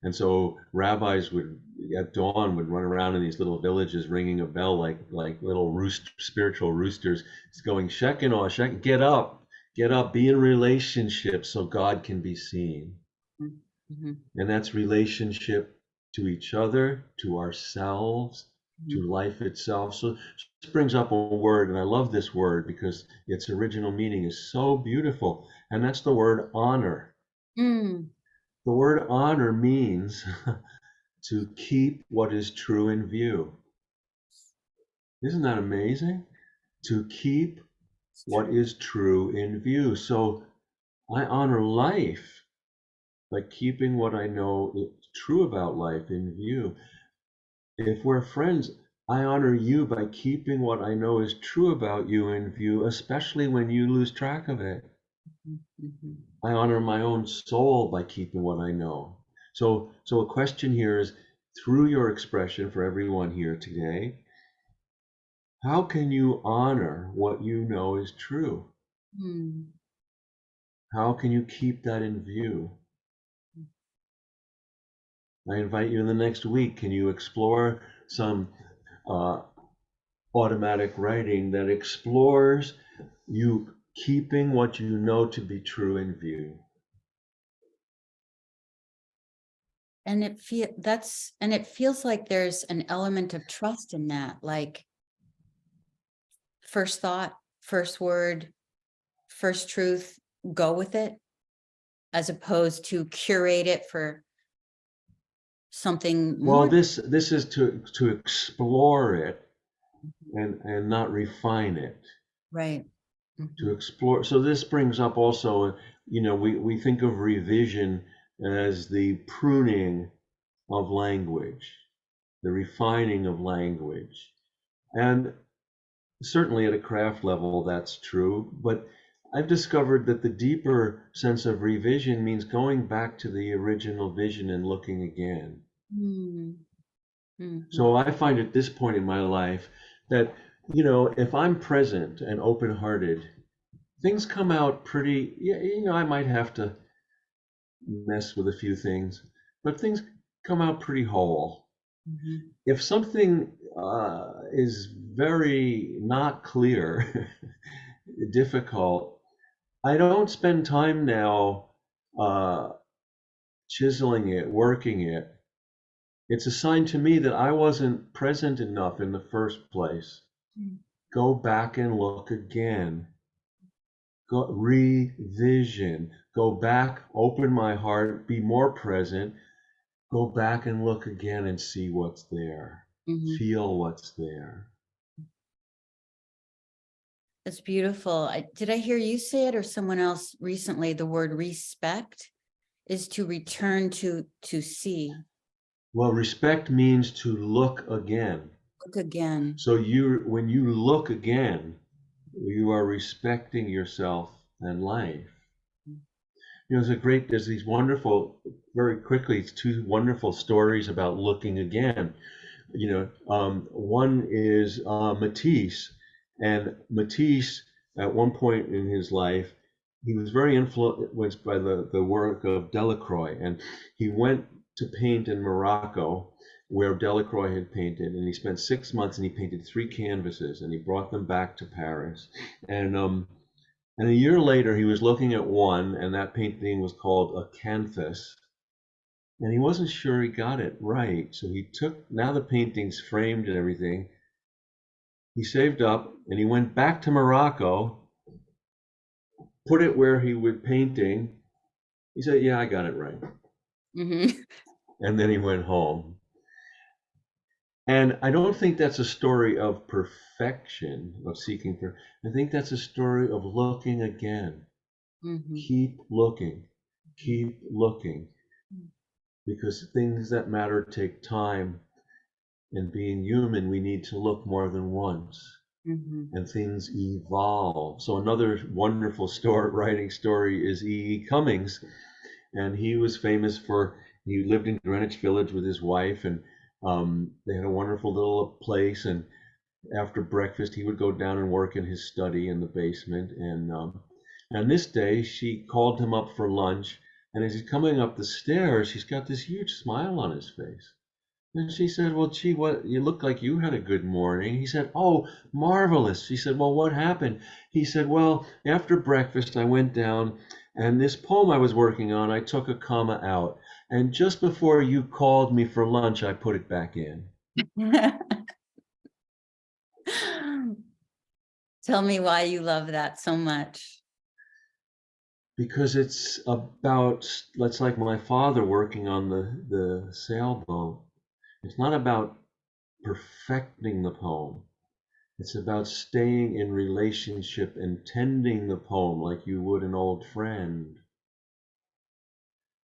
And so rabbis would at dawn would run around in these little villages ringing a bell like little spiritual roosters. It's going Shekinah, get up, be in relationship so God can be seen. Mm-hmm. And that's relationship to each other, to ourselves, Mm-hmm. to life itself. So this brings up a word, and I love this word because its original meaning is so beautiful, and that's the word honor. Mm. The word honor means to keep what is true in view. Isn't that amazing? To keep It's what true. is true in view. So I honor life by keeping what I know is true about life in view. If we're friends, I honor you by keeping what I know is true about you in view, especially when you lose track of it. Mm-hmm. I honor my own soul by keeping what I know. So a question here is, through your expression for everyone here today, how can you honor what you know is true? Mm. How can you keep that in view? I invite you in the next week. Can you explore some uh, automatic writing that explores you keeping what you know to be true in view? And it feels like there's an element of trust in that, like first thought, first word, first truth, go with it, as opposed to curate it for something Well, more. this is to explore it and not refine it. Right. To Mhm. explore. So this brings up also, we think of revision as the pruning of language, the refining of language. And certainly at a craft level, that's true. But I've discovered that the deeper sense of revision means going back to the original vision and looking again. Mm. Mhm. So I find at this point in my life that, if I'm present and open hearted, things come out pretty, I might have to mess with a few things, but things come out pretty whole. Mhm. If something is very not clear, difficult, I don't spend time now uh, chiseling it, working it. It's a sign to me that I wasn't present enough in the first place. Mm. Go back and look again. Go revision. Go back, open my heart, be more present. Go back and look again and see what's there. Mhm. Feel what's there. That's beautiful. Did I hear you say it or someone else recently? The word respect is to return to see. Well, respect means to look again. Look again. So when you look again, you are respecting yourself and life. There's these wonderful, very quickly, it's two wonderful stories about looking again. One is Matisse, and Matisse, at one point in his life, he was very influenced by the work of Delacroix, and he went to paint in Morocco, where Delacroix had painted, and he spent 6 months and he painted 3 canvases, and he brought them back to Paris, and a year later he was looking at one, and that painting was called a canvas, and he wasn't sure he got it right. So he took, now the painting's framed and everything. He saved up and he went back to Morocco, put it where he was painting. He said, "Yeah, I got it right." Mhm. And then he went home. And I don't think that's a story of perfection, of seeking for. I think that's a story of looking again. Mhm. Keep looking, keep looking, because things that matter take time. And being human, we need to look more than once. Mhm. And things evolve. So another wonderful writing story is E. E. Cummings, and he was famous for, he lived in Greenwich Village with his wife, and they had a wonderful little place. And after breakfast, he would go down and work in his study in the basement. And this day, she called him up for lunch, and as he's coming up the stairs, he's got this huge smile on his face. And she said, "Well, gee, what, you look like you had a good morning." He said, "Oh, marvelous." She said, "Well, what happened?" He said, "Well, after breakfast, I went down and this poem I was working on, I took a comma out. And just before you called me for lunch, I put it back in." Tell me why you love that so much. Because it's about, that's like my father working on the sailboat. It's not about perfecting the poem. It's about staying in relationship and tending the poem like you would an old friend.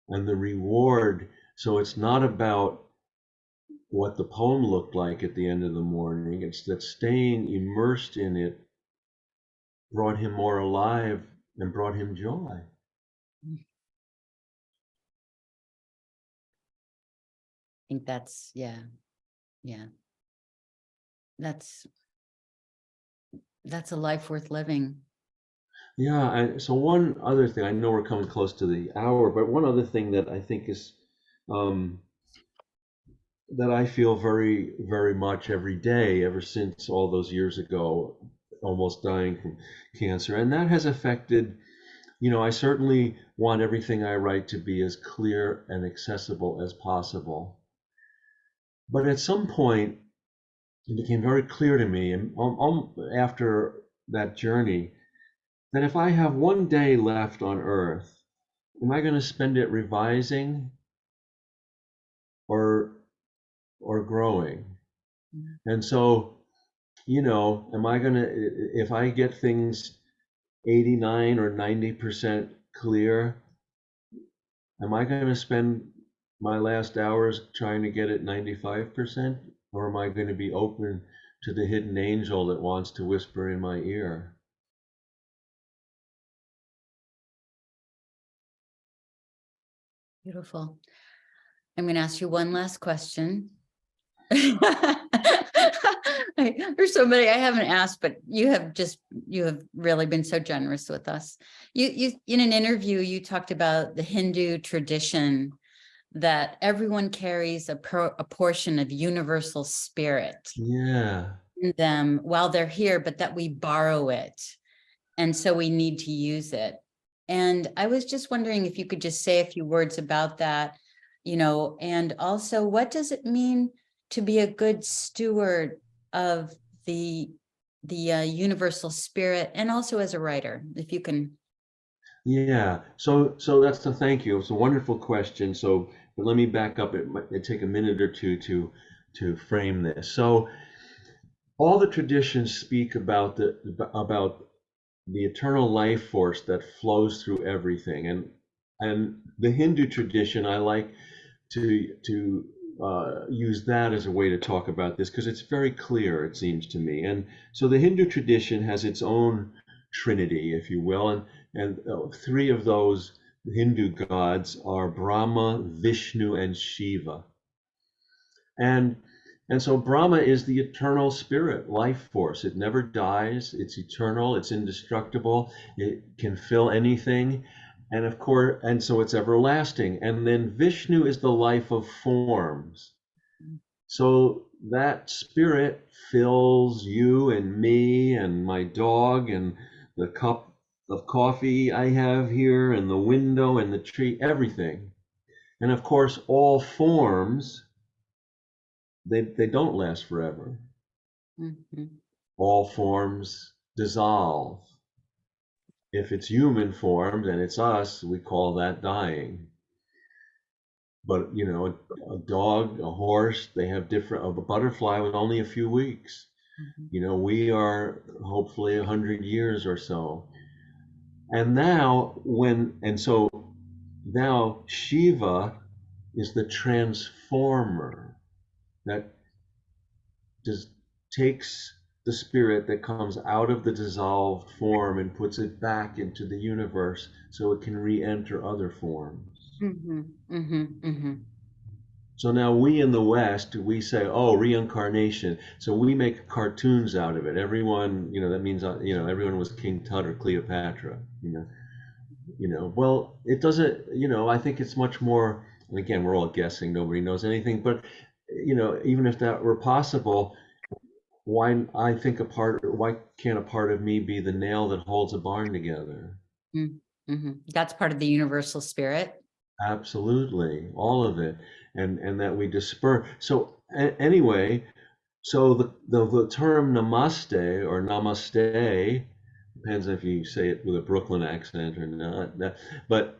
And the reward, so it's not about what the poem looked like at the end of the morning, it's that staying immersed in it brought him more alive and brought him joy. I think that's, yeah, yeah. That's a life worth living. Yeah, so one other thing, I know we're coming close to the hour, but one other thing that I think is um, that I feel very, very much every day, ever since all those years ago, almost dying from cancer. And that has affected, I certainly want everything I write to be as clear and accessible as possible. But at some point, it became very clear to me, and after that journey, that if I have one day left on Earth, am I going to spend it revising or growing? Mhm. And so, am I going to, if I get things 89 or 90% clear, am I going to spend my last hours trying to get it 95%? Or am I going to be open to the hidden angel that wants to whisper in my ear? Beautiful. I'm going to ask you one last question. There's so many I haven't asked, but you have really been so generous with us. You in an interview, you talked about the Hindu tradition that everyone carries a portion of universal spirit Yeah. in them while they're here, but that we borrow it. And so we need to use it. And I was just wondering if you could just say a few words about that, and also what does it mean to be a good steward of the universal spirit, and also as a writer, if you can. Yeah. So that's the thank you. It's a wonderful question. So, but let me back up. It take a minute or two to frame this. So all the traditions speak about the eternal life force that flows through everything, and the Hindu tradition, I like to use that as a way to talk about this because it's very clear, it seems to me. And so the Hindu tradition has its own trinity, if you will, and three of those Hindu gods are Brahma, Vishnu, and Shiva. And and so Brahma is the eternal spirit, life force. It never dies. It's eternal. It's indestructible. It can fill anything. And of course, and so it's everlasting. And then Vishnu is the life of forms. So that spirit fills you and me and my dog and the cup of coffee I have here and the window and the tree, everything. And of course, all forms, they don't last forever. Mhm. All forms dissolve. If it's human forms and it's us, we call that dying. But a dog, a horse, they have different. A butterfly with only a few weeks. Mhm. We are hopefully 100 years or so. And now Shiva is the transformer that just takes the spirit that comes out of the dissolved form and puts it back into the universe so it can re-enter other forms. Mhm. Mhm. Mhm. So now we in the West, we say, oh, reincarnation. So we make cartoons out of it. Everyone, that means, everyone was King Tut or Cleopatra. Well, it doesn't, I think it's much more, and again, we're all guessing, nobody knows anything, but, even if that were possible, why can't a part of me be the nail that holds a barn together? Mhm. Mhm. That's part of the universal spirit. Absolutely, all of it, and that we disperse. So anyway, so the term namaste or namaste depends if you say it with a Brooklyn accent or not. But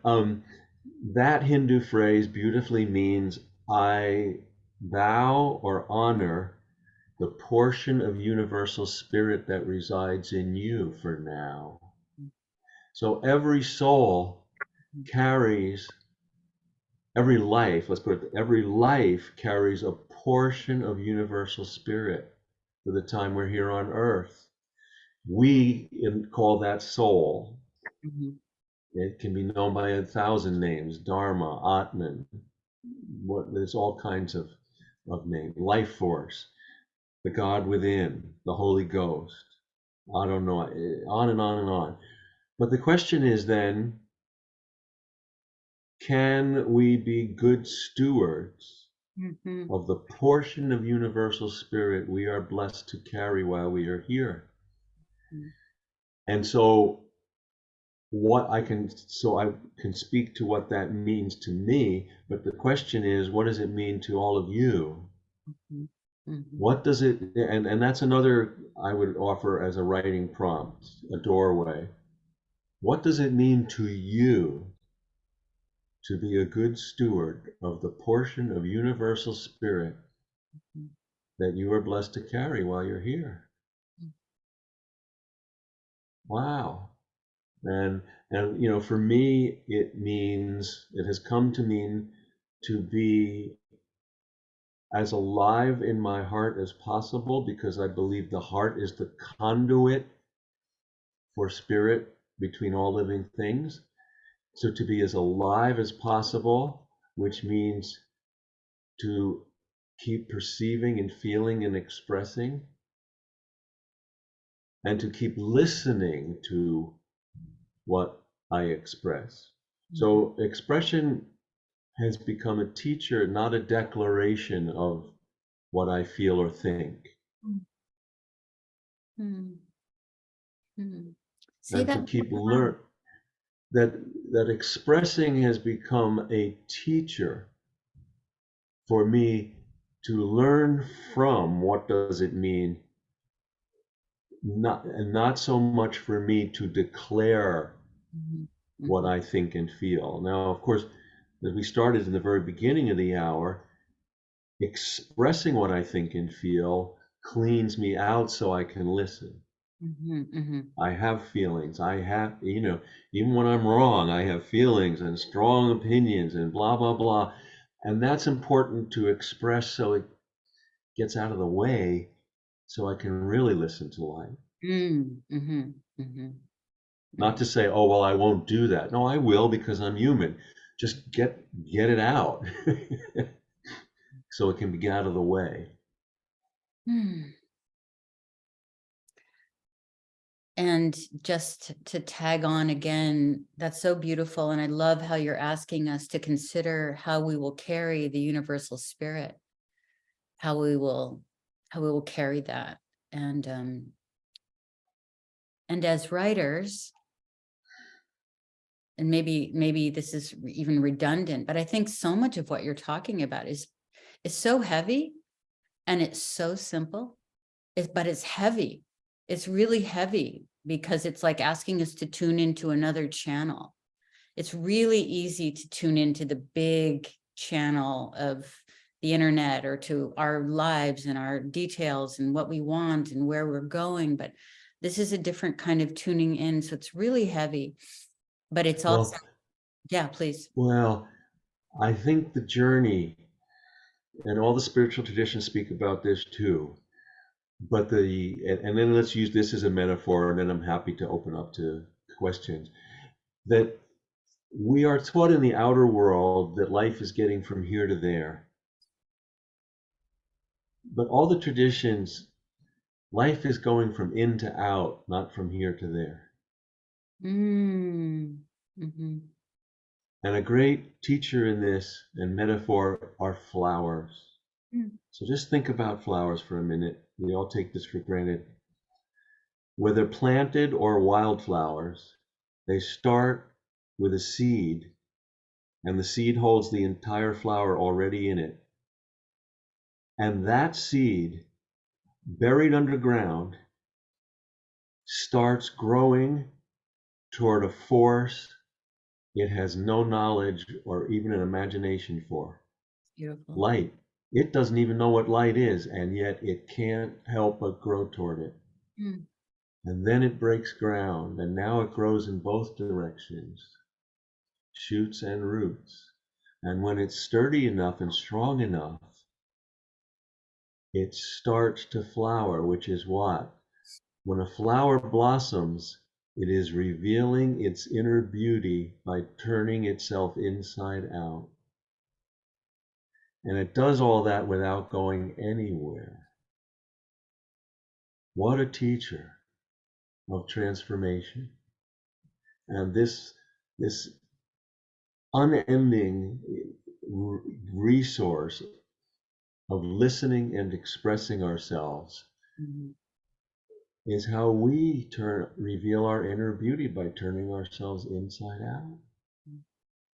that Hindu phrase beautifully means I bow or honor the portion of universal spirit that resides in you for now. So every soul carries, every life, let's put it, every life carries a portion of universal spirit for the time we're here on earth. We call that soul. Mhm. It can be known by 1,000 names, Dharma, Atman, there's all kinds of names, life force, the God within, the Holy Ghost. I don't know, on and on and on. But the question is then, can we be good stewards Mhm. of the portion of universal spirit we are blessed to carry while we are here? Mhm. And so I can speak to what that means to me, but the question is, what does it mean to all of you? Mhm. Mhm. What does it, and that's another I would offer as a writing prompt, a doorway. What does it mean to you to be a good steward of the portion of universal spirit that you are blessed to carry while you're here? Wow. And for me, it has come to mean to be as alive in my heart as possible because I believe the heart is the conduit for spirit between all living things. So to be as alive as possible, which means to keep perceiving and feeling and expressing, and to keep listening to what I express. So expression has become a teacher, not a declaration of what I feel or think. Mm. Mm. Say And to that keep one more learn that expressing has become a teacher for me to learn from what does it mean, not so much for me to declare time. what Mhm. I think and feel. Now, of course, as we started in the very beginning of the hour, expressing what I think and feel cleans me out so I can listen. Mhm. Mhm. I have feelings. I have, even when I'm wrong, I have feelings and strong opinions and blah, blah, blah. And that's important to express so it gets out of the way so I can really listen to life. Mm. Mhm. Mhm. Not Mm. to say, oh, well, I won't do that. No, I will because I'm human. Just get it out so it can get out of the way. Mm. And just to tag on again, that's so beautiful. And I love how you're asking us to consider how we will carry the universal spirit, how we will, how we will carry that. And as writers, and maybe this is even redundant, but I think so much of what you're talking about is so heavy and it's so simple. But it's heavy. It's really heavy because it's like asking us to tune into another channel. It's really easy to tune into the big channel of the internet or to our lives and our details and what we want and where we're going. But this is a different kind of tuning in. So it's really heavy, but it's also, Well, yeah, please. well, I think the journey and all the spiritual traditions speak about this too. But and then let's use this as a metaphor, and then I'm happy to open up to questions. That we are taught in the outer world that life is getting from here to there. But all the traditions, life is going from in to out, not from here to there. Mm. Mm-hmm. And a great teacher in this and metaphor are flowers. Mm. So just think about flowers for a minute. We all take this for granted. Whether planted or wildflowers, they start with a seed, and the seed holds the entire flower already in it. And that seed, buried underground, starts growing toward a force it has no knowledge or even an imagination for. Beautiful. Light. It doesn't even know what light is, and yet it can't help but grow toward it. Mm. And then it breaks ground, and now it grows in both directions, shoots and roots. And when it's sturdy enough and strong enough, it starts to flower, which is what? When a flower blossoms, it is revealing its inner beauty by turning itself inside out. And it does all that without going anywhere. What a teacher of transformation. And this unending resource of listening and expressing ourselves Mhm. is how we reveal our inner beauty by turning ourselves inside out.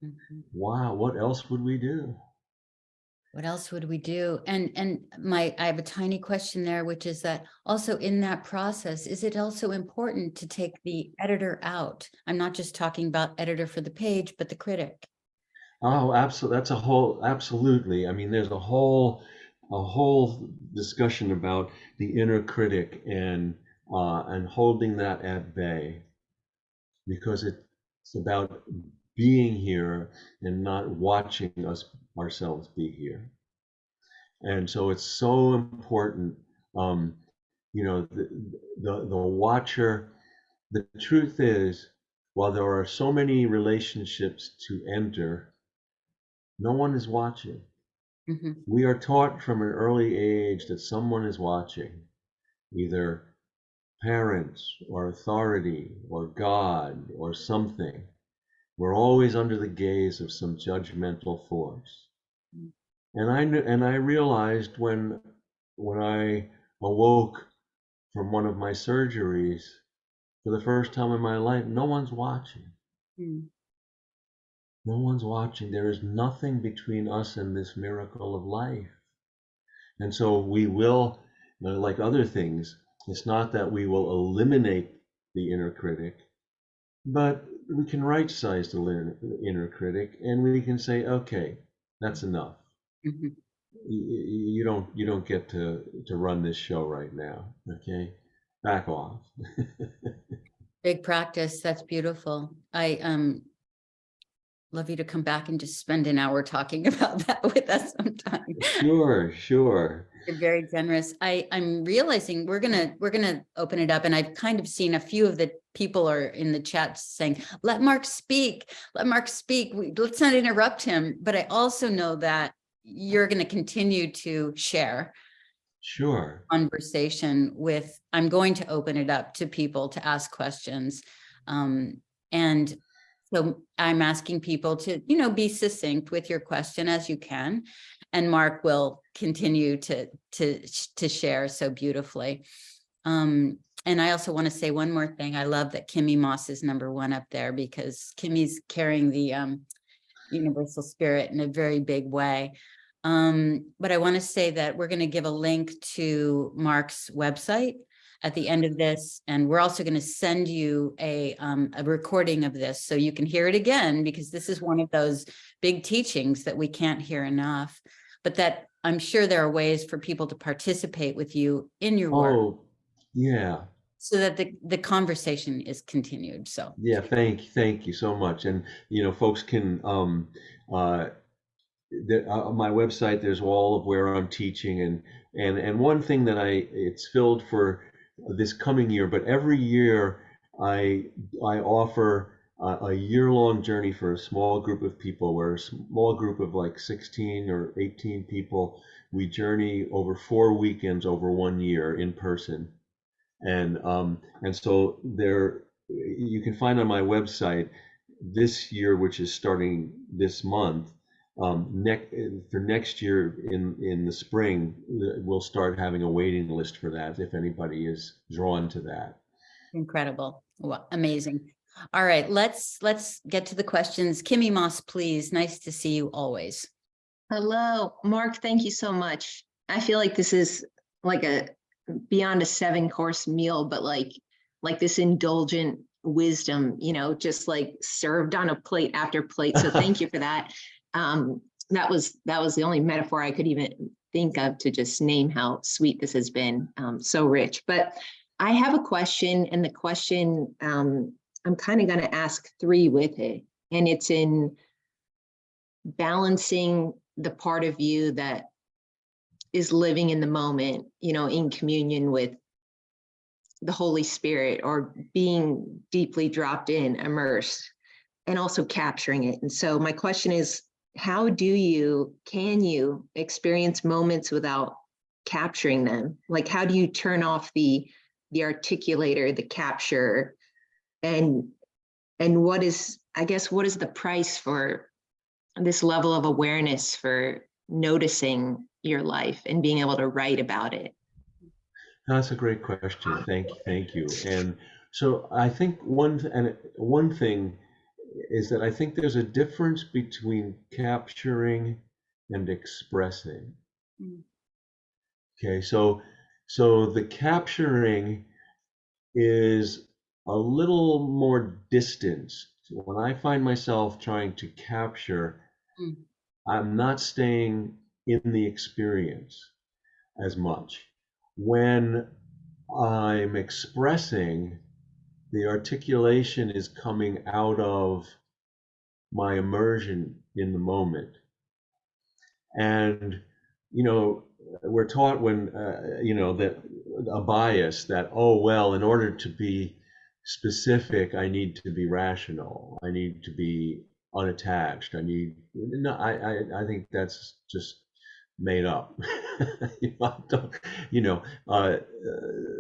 Mhm. Wow, what else would we do? What else would we do? And I have a tiny question there, which is that also in that process, is it also important to take the editor out? I'm not just talking about editor for the page, but the critic. Oh, absolutely. That's a whole, absolutely. I mean, there's a whole discussion about the inner critic and holding that at bay because it's about being here and not watching us ourselves be here. And so it's so important. Um, the watcher. The truth is, while there are so many relationships to enter, no one is watching. Mhm. We are taught from an early age that someone is watching, either parents or authority or God or something. We're always under the gaze of some judgmental force. Mm. And I realized when I awoke from one of my surgeries for the first time in my life, no one's watching. Mm. No one's watching. There is nothing between us and this miracle of life. And so we will, like other things, it's not that we will eliminate the inner critic, but we can right size the inner critic and we can say, okay, that's enough. Mhm. You don't get to run this show right now. Okay, back off. Big practice. That's beautiful. I love you to come back and just spend an hour talking about that with us sometime. Sure, sure. You're very generous. I'm realizing we're gonna open it up, and I've kind of seen a few of the people are in the chat saying, "Let Mark speak. Let Mark speak. Let's not interrupt him." But I also know that you're going to continue to share Sure. conversation with. I'm going to open it up to people to ask questions, and so I'm asking people to, be succinct with your question as you can, and Mark will continue to share so beautifully. And I also want to say one more thing. I love that Kimmy Moss is number one up there, because Kimmy's carrying the universal spirit in a very big way. But I want to say that we're going to give a link to Mark's website at the end of this, and we're also going to send you a recording of this so you can hear it again, because this is one of those big teachings that we can't hear enough, but that I'm sure there are ways for people to participate with you in your work Oh, yeah. so that the conversation is continued. So Yeah, thank you so much. And folks can uh, on my website. There's all of where I'm teaching, and one thing that it's filled for this coming year, but every year I offer a year-long journey for a small group of people, where a small group of like 16 or 18 people, we journey over 4 weekends over 1 year in person. And so there, you can find on my website this year, which is starting this month. For next year in the spring, we'll start having a waiting list for that if anybody is drawn to that. incredible. Wow, amazing. All right, let's get to the questions. Kimmy Moss, please. Nice to see you always. Hello, Mark. Thank you so much. I feel like this is like a beyond a 7-course meal, but like this indulgent wisdom, just like served on a plate after plate. So thank you for that. That was the only metaphor I could even think of to just name how sweet this has been. So rich. But I have a question, and the question I'm kind of going to ask 3 with it, and it's in balancing the part of you that is living in the moment, in communion with the Holy Spirit, or being deeply dropped in, immersed, and also capturing it. And so my question is, how can you experience moments without capturing them? Like, how do you turn off the articulator, the capture, and what is, I guess, what is the price for this level of awareness for noticing your life and being able to write about it? That's a great question. Thank you. And so I think one thing is that I think there's a difference between capturing and expressing. Mm. Okay, so the capturing is a little more distanced. When I find myself trying to capture, Mm. I'm not staying in the experience as much. When I'm expressing, the articulation is coming out of my immersion in the moment. And, we're taught that a bias that, oh, well, in order to be specific, I need to be rational. I need to be unattached. No, I think that's just made up. You know,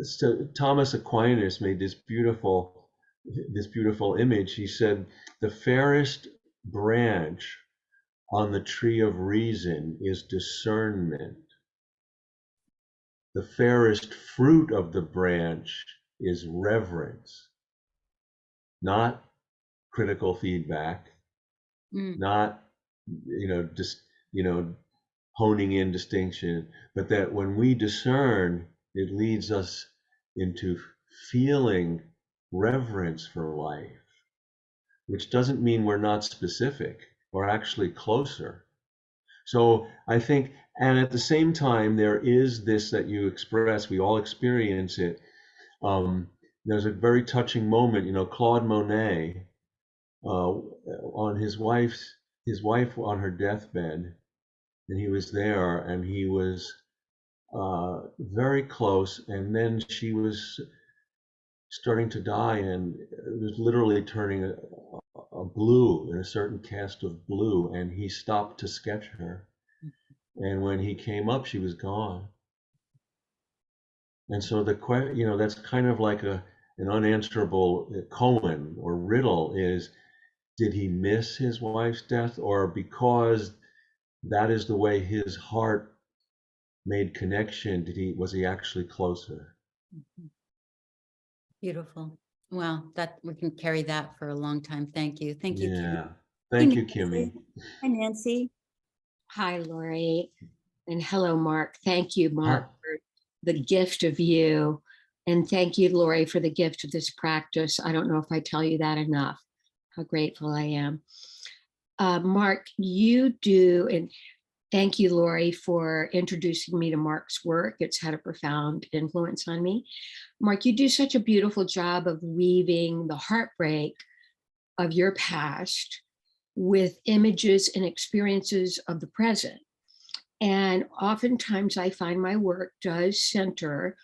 so Thomas Aquinas made this beautiful image. He said, "The fairest branch on the tree of reason is discernment. The fairest fruit of the branch is reverence, not critical feedback, Mm, not just honing in distinction, but that when we discern, it leads us into feeling reverence for life, which doesn't mean we're not specific. We're actually closer. So I think, and at the same time, there is this that you express, we all experience it. There's a very touching moment, Claude Monet, on his wife on her deathbed, and he was there, and he was very close, and then she was starting to die, and it was literally turning a blue, in a certain cast of blue, and he stopped to sketch her. And when he came up, she was gone. And so that's kind of like an unanswerable koan or riddle is, did he miss his wife's death, or because that is the way his heart made connection, was he actually closer? beautiful. Wow, that we can carry that for a long time. Thank you. Thank you, Kim. Yeah. Hey, Thank you, Nancy. Kimmy. Hi, Nancy. Hi, Lori, and hello, Mark. Thank you, Hi. Mark, for the gift of you. And thank you, Lori, for the gift of this practice. I don't know if I tell you that enough, how grateful I am. Mark, you do, and thank you, Lori, for introducing me to Mark's work. It's had a profound influence on me. Mark, you do such a beautiful job of weaving the heartbreak of your past with images and experiences of the present. And oftentimes I find my work does center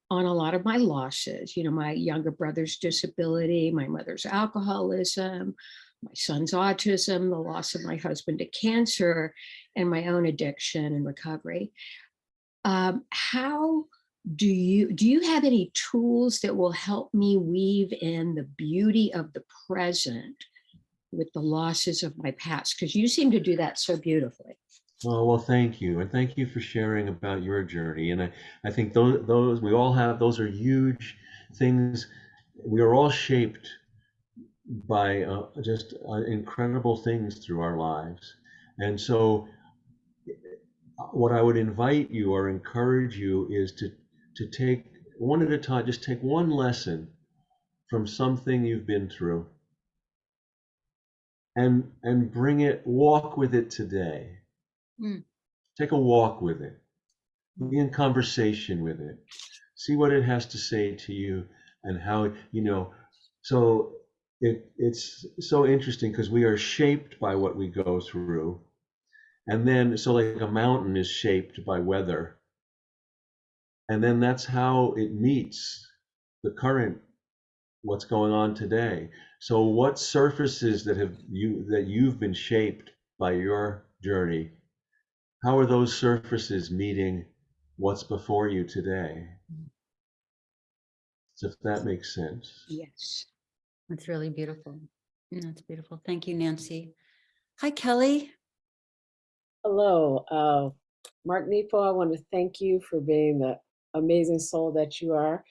on a lot of my losses, my younger brother's disability, my mother's alcoholism, my son's autism, the loss of my husband to cancer, and my own addiction and recovery. How do you have any tools that will help me weave in the beauty of the present with the losses of my past? Because you seem to do that so beautifully. Oh, well, thank you. And thank you for sharing about your journey. And I think those we all have, those are huge things. We are all shaped by just incredible things through our lives. And so what I would invite you or encourage you is to take one at a time, just take one lesson from something you've been through and walk with it today. Mm. Take a walk with it. Be in conversation with it. See what it has to say to you, and how, so it's so interesting because we are shaped by what we go through. And then, so like a mountain is shaped by weather. And then that's how it meets the current, what's going on today. So what surfaces that you've been shaped by your journey, how are those surfaces meeting what's before you today? So if that makes sense. Yes. That's really beautiful. That's beautiful. Thank you, Nancy. Hi, Kelly. Hello, Mark Nepo. I want to thank you for being the amazing soul that you are.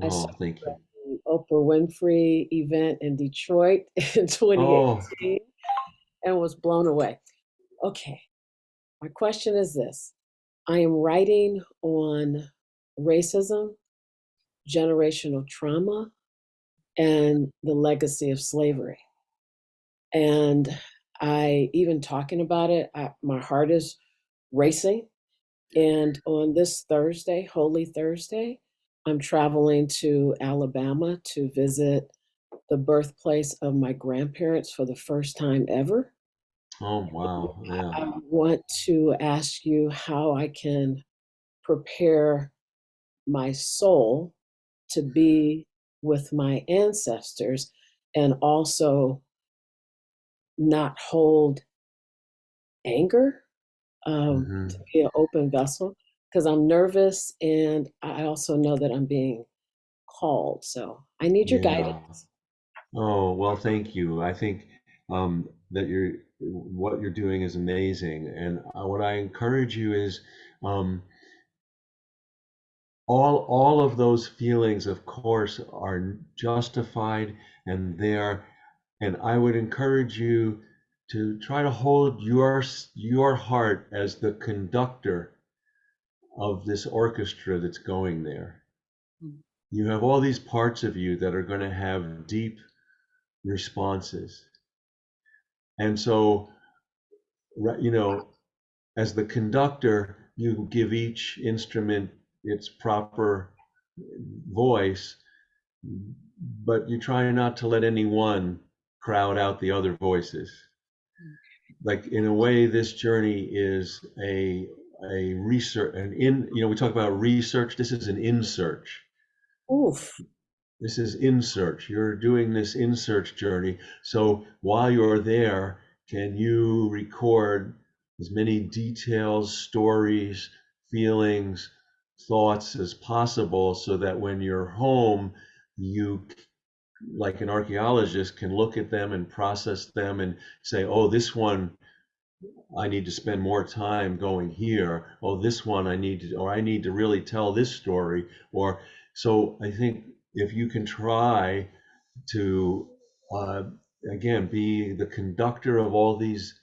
I saw Oh, thank you you. at the Oprah Winfrey event in Detroit in Oh, 2018 and was blown away. Okay, my question is this. I am writing on racism, generational trauma, and the legacy of slavery. And even talking about it, my heart is racing. And on this Thursday, Holy Thursday, I'm traveling to Alabama to visit the birthplace of my grandparents for the first time ever. oh, wow. Yeah. I want to ask you how I can prepare my soul to be with my ancestors and also not hold anger Mhm. to be an open vessel, because I'm nervous and I also know that I'm being called. So I need your Yeah. guidance. Oh, well, thank you. I think that what you're doing is amazing. And what I encourage you is um, all of those feelings, of course, are justified and and I would encourage you to try to hold your heart as the conductor of this orchestra that's going there. Mm. You have all these parts of you that are going to have deep responses. And so, you know, as the conductor, you give each instrument its proper voice, but you try not to let any one crowd out the other voices. Like in a way, this journey is a research, we talk about research. This is an in search. Oof. This is in search. You're doing this in search journey. So while you're there, can you record as many details, stories, feelings, thoughts as possible so that when you're home, you, like an archaeologist, can look at them and process them and say, oh, this one I need to spend more time going here. Oh, this one I need to really tell this story. Or so I think if you can try to, uh, again, be the conductor of all these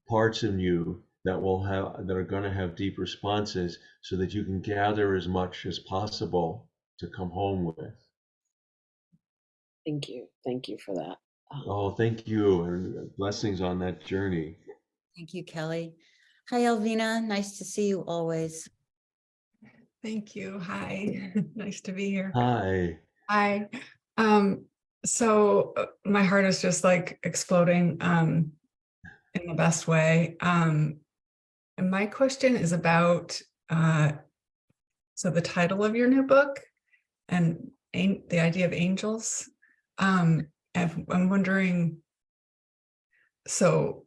parts in you that are going to have deep responses, so that you can gather as much as possible to come home with. Thank you. Thank you for that. Oh, thank you, and blessings on that journey. Thank you, Kelly. Hi, Elvina. Nice to see you always. Thank you. Hi, nice to be here. Hi. Hi. My heart is just like exploding in the best way. And my question is about so the title of your new book and the idea of angels. And I'm wondering, so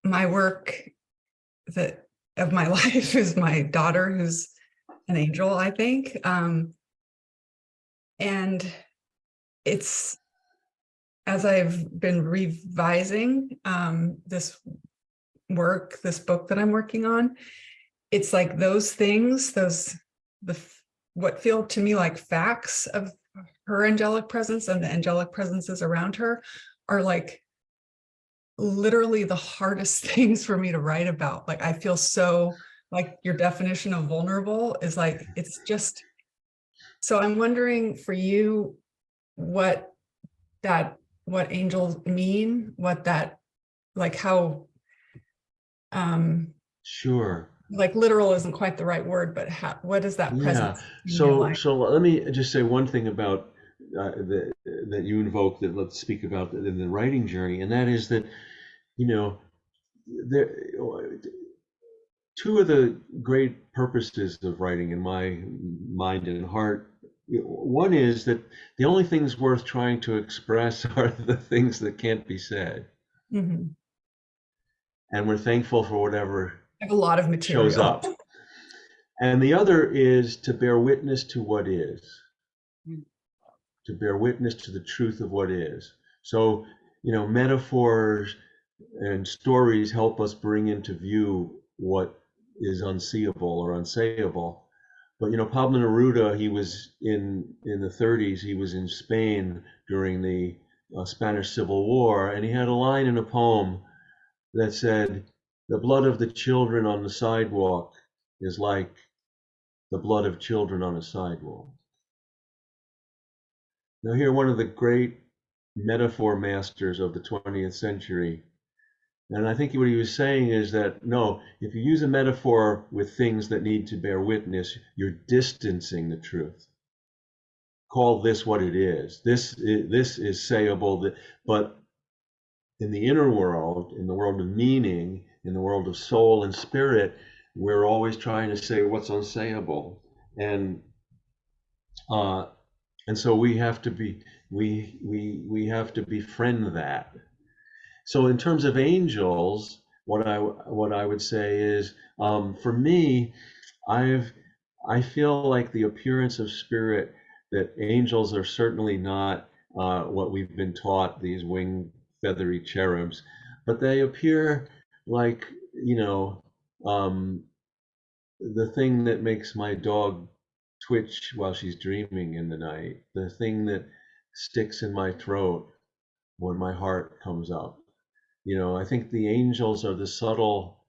my work that of my life is my daughter, who's an angel, I think. And it's, as I've been revising this book that I'm working on, it's like those things, what feel to me like facts of her angelic presence and the angelic presences around her are like literally the hardest things for me to write about. Like, I feel so, like, your definition of vulnerable is like, it's just, so I'm wondering for you, what angels mean, what that, like, how, Sure. like, literal isn't quite the right word, but what is that Yeah. presence in your life? So let me just say one thing about that you invoked, that let's speak about in the writing journey, and that is that, you know, there two of the great purposes of writing in my mind and heart. One is that the only things worth trying to express are the things that can't be said, Mhm. and we're thankful for whatever I have a lot of shows material. up. And the other is to bear witness to what is. To bear witness to the truth of what is. So, metaphors and stories help us bring into view what is unseeable or unsayable. But Pablo Neruda, he was in the 30s. He was in Spain during the Spanish Civil War, and he had a line in a poem that said, "The blood of the children on the sidewalk is like the blood of children on a sidewalk." Now, here, one of the great metaphor masters of the 20th century. And I think what he was saying is that, no, if you use a metaphor with things that need to bear witness, you're distancing the truth. Call this what it is. This is sayable, but in the inner world, in the world of meaning, in the world of soul and spirit, we're always trying to say what's unsayable. And uh, and so we have to befriend that. So in terms of angels, what I would say is, for me, I feel like the appearance of spirit, that angels are certainly not what we've been taught, these winged feathery cherubs, but they appear like, you know, um, the thing that makes my dog twitch while she's dreaming in the night, the thing that sticks in my throat when my heart comes up. You know, I think the angels are the subtle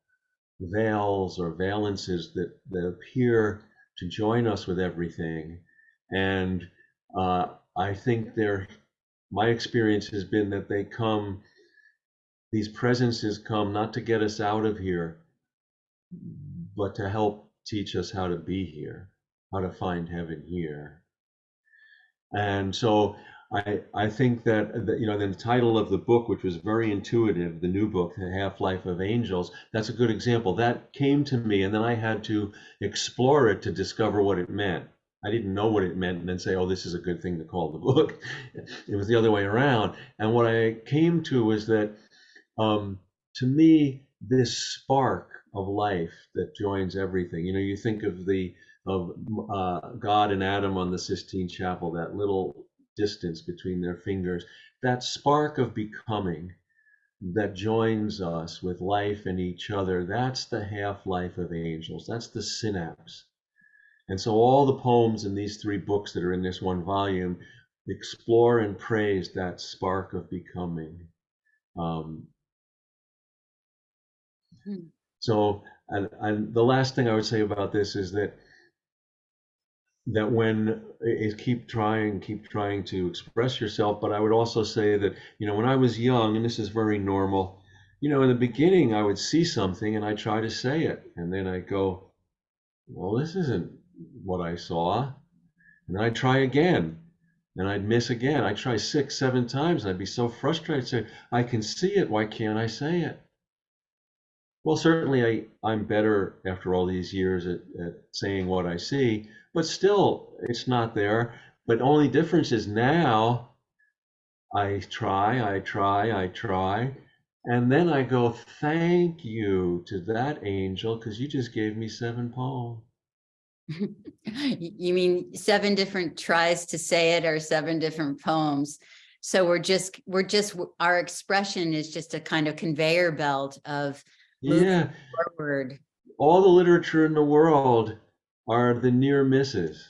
veils or valences that appear to join us with everything. And I think my experience has been that these presences come not to get us out of here, but to help teach us how to be here, how to find heaven here. And so I think that, you know, the title of the book, which was very intuitive, the new book, The Half-Life of Angels, that's a good example. That came to me, and then I had to explore it to discover what it meant. I didn't know what it meant and then say, oh, this is a good thing to call the book. It was the other way around. And what I came to was that, to me, this spark of life that joins everything, you know, you think of God and Adam on the Sistine Chapel, that little distance between their fingers, that spark of becoming that joins us with life and each other, that's the half-life of angels. That's the synapse. And so all the poems in these 3 books that are in this one volume explore and praise that spark of becoming. So, and the last thing I would say about this is that when is keep trying to express yourself. But I would also say that, you know, when I was young, and this is very normal, you know, in the beginning I would see something and I try to say it, and then I go, well, this isn't what I saw, and then I'd try again and I'd miss again. I'd try 6, 7 times and I'd be so frustrated. I'd say, I can see it, why can't I say it? Well, certainly I'm better after all these years at saying what I see, but still it's not there. But only difference is now I try, and then I go, thank you to that angel, because you just gave me 7 poems. You mean 7 different tries to say it, or 7 different poems? So our expression is just a kind of conveyor belt of moving Yeah, forward. all the literature in the world are the near misses,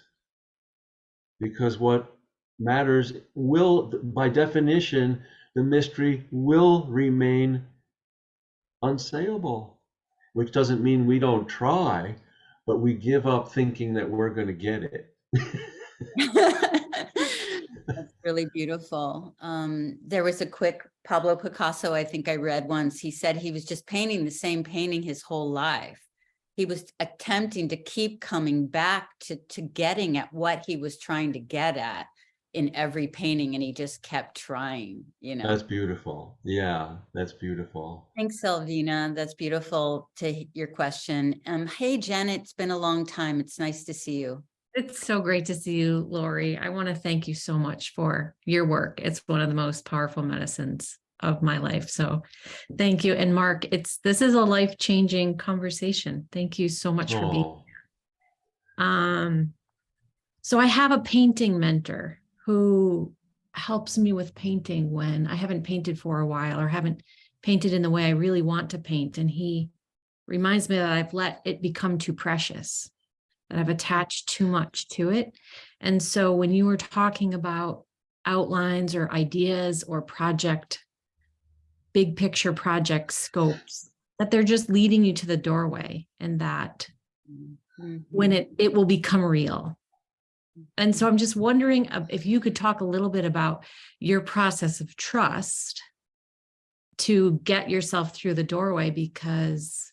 because what matters will, by definition, the mystery will remain unsayable, which doesn't mean we don't try, but we give up thinking that we're going to get it. That's really beautiful. There was a quick Pablo Picasso, I think I read once, he said he was just painting the same painting his whole life. He was attempting to keep coming back to getting at what he was trying to get at in every painting, and he just kept trying, you know. That's beautiful. Yeah, that's beautiful. Thanks, Selvina. That's beautiful to your question. Hey, Janet, it's been a long time. It's nice to see you. It's so great to see you, Lori. I want to thank you so much for your work. It's one of the most powerful medicines of my life. So thank you. And Mark, this is a life-changing conversation. Thank you so much for being here. So I have a painting mentor who helps me with painting when I haven't painted for a while or haven't painted in the way I really want to paint. And he reminds me that I've let it become too precious, that I've attached too much to it. And so when you were talking about outlines or ideas or big picture project scopes, that they're just leading you to the doorway, and that when it will become real. And so I'm just wondering if you could talk a little bit about your process of trust to get yourself through the doorway, because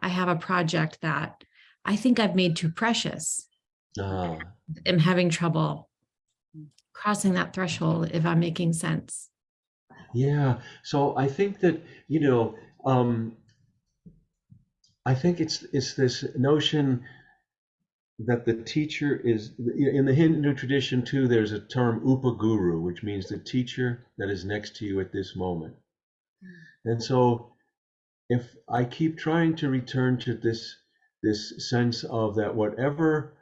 I have a project that I think I've made too precious. I'm having trouble crossing that threshold, if I'm making sense. Yeah. So I think that, you know, I think it's this notion that the teacher is, in the Hindu tradition too, there's a term upaguru, which means the teacher that is next to you at this moment. And so if I keep trying to return to this sense of that whatever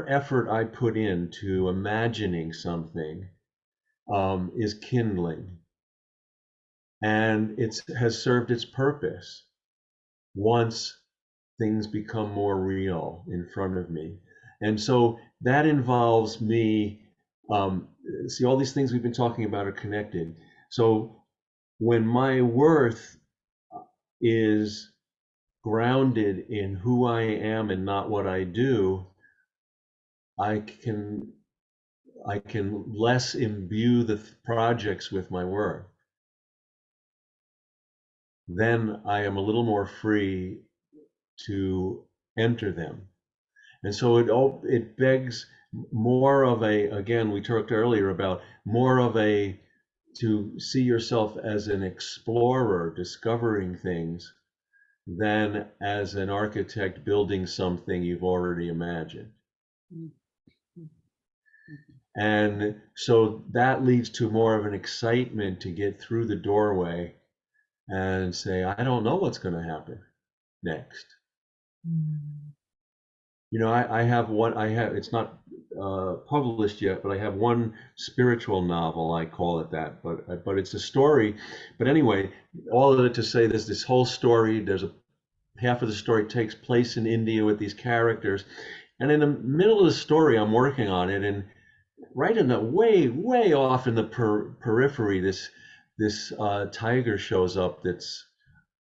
effort I put into imagining something is kindling, and it has served its purpose once things become more real in front of me. And so that involves me, see, all these things we've been talking about are connected. So when my worth is grounded in who I am and not what I do, I can less imbue the projects with my worth. Then I am a little more free to enter them. And so it begs more of a, again, we talked earlier about more of a, to see yourself as an explorer discovering things than as an architect building something you've already imagined. And so that leads to more of an excitement to get through the doorway and say, I don't know what's going to happen next. You know, it's not published yet, but I have one spiritual novel, I call it that, but it's a story. But anyway, all of it to say there's this whole story, half of the story takes place in India with these characters. And in the middle of the story, I'm working on it, and right in the way off in the periphery, this tiger shows up that's,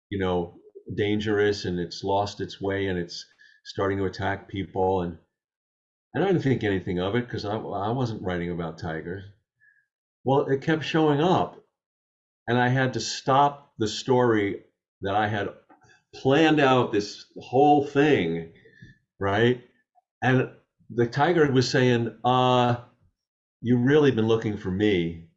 you know, dangerous, and it's lost its way, and it's starting to attack people. And I didn't think anything of it because I wasn't writing about tigers. Well, it kept showing up, and I had to stop the story that I had planned out, this whole thing, right? And the tiger was saying, you've really been looking for me.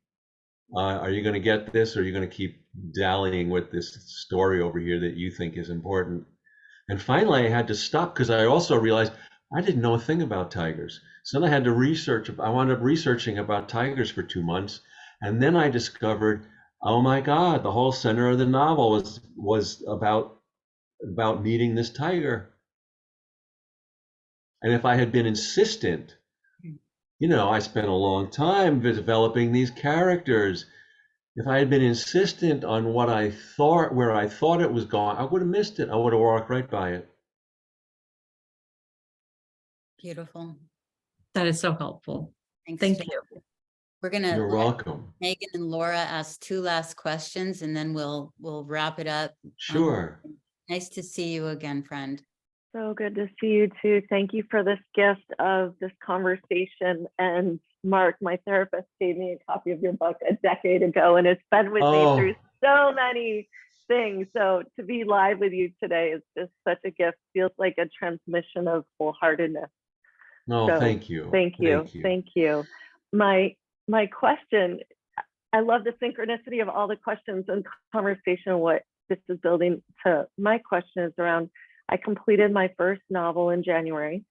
Are you going to get this, or are you going to keep dallying with this story over here that you think is important? And finally, I had to stop because I also realized I didn't know a thing about tigers. So then I had to research. I wound up researching about tigers for 2 months. And then I discovered, oh my God, the whole center of the novel was about meeting this tiger. And if I had been insistent, you know, I spent a long time developing these characters. If I had been insistent on what I thought, where I thought it was going, I would have missed it. I would have walked right by it. Beautiful. That is so helpful. Thanks. Thank Jen. you. We're gonna You're let welcome. Megan and Laura ask 2 last questions, and then we'll wrap it up. Sure. Nice to see you again, friend. So good to see you too. Thank you for this gift of this conversation. And Mark, my therapist, gave me a copy of your book a decade ago, and it's been with me through so many things. So to be live with you today is just such a gift. Feels like a transmission of wholeheartedness. No, So, thank you. Thank you. Thank you. My question, I love the synchronicity of all the questions and conversation, what this is building to. My question is around, I completed my first novel in January,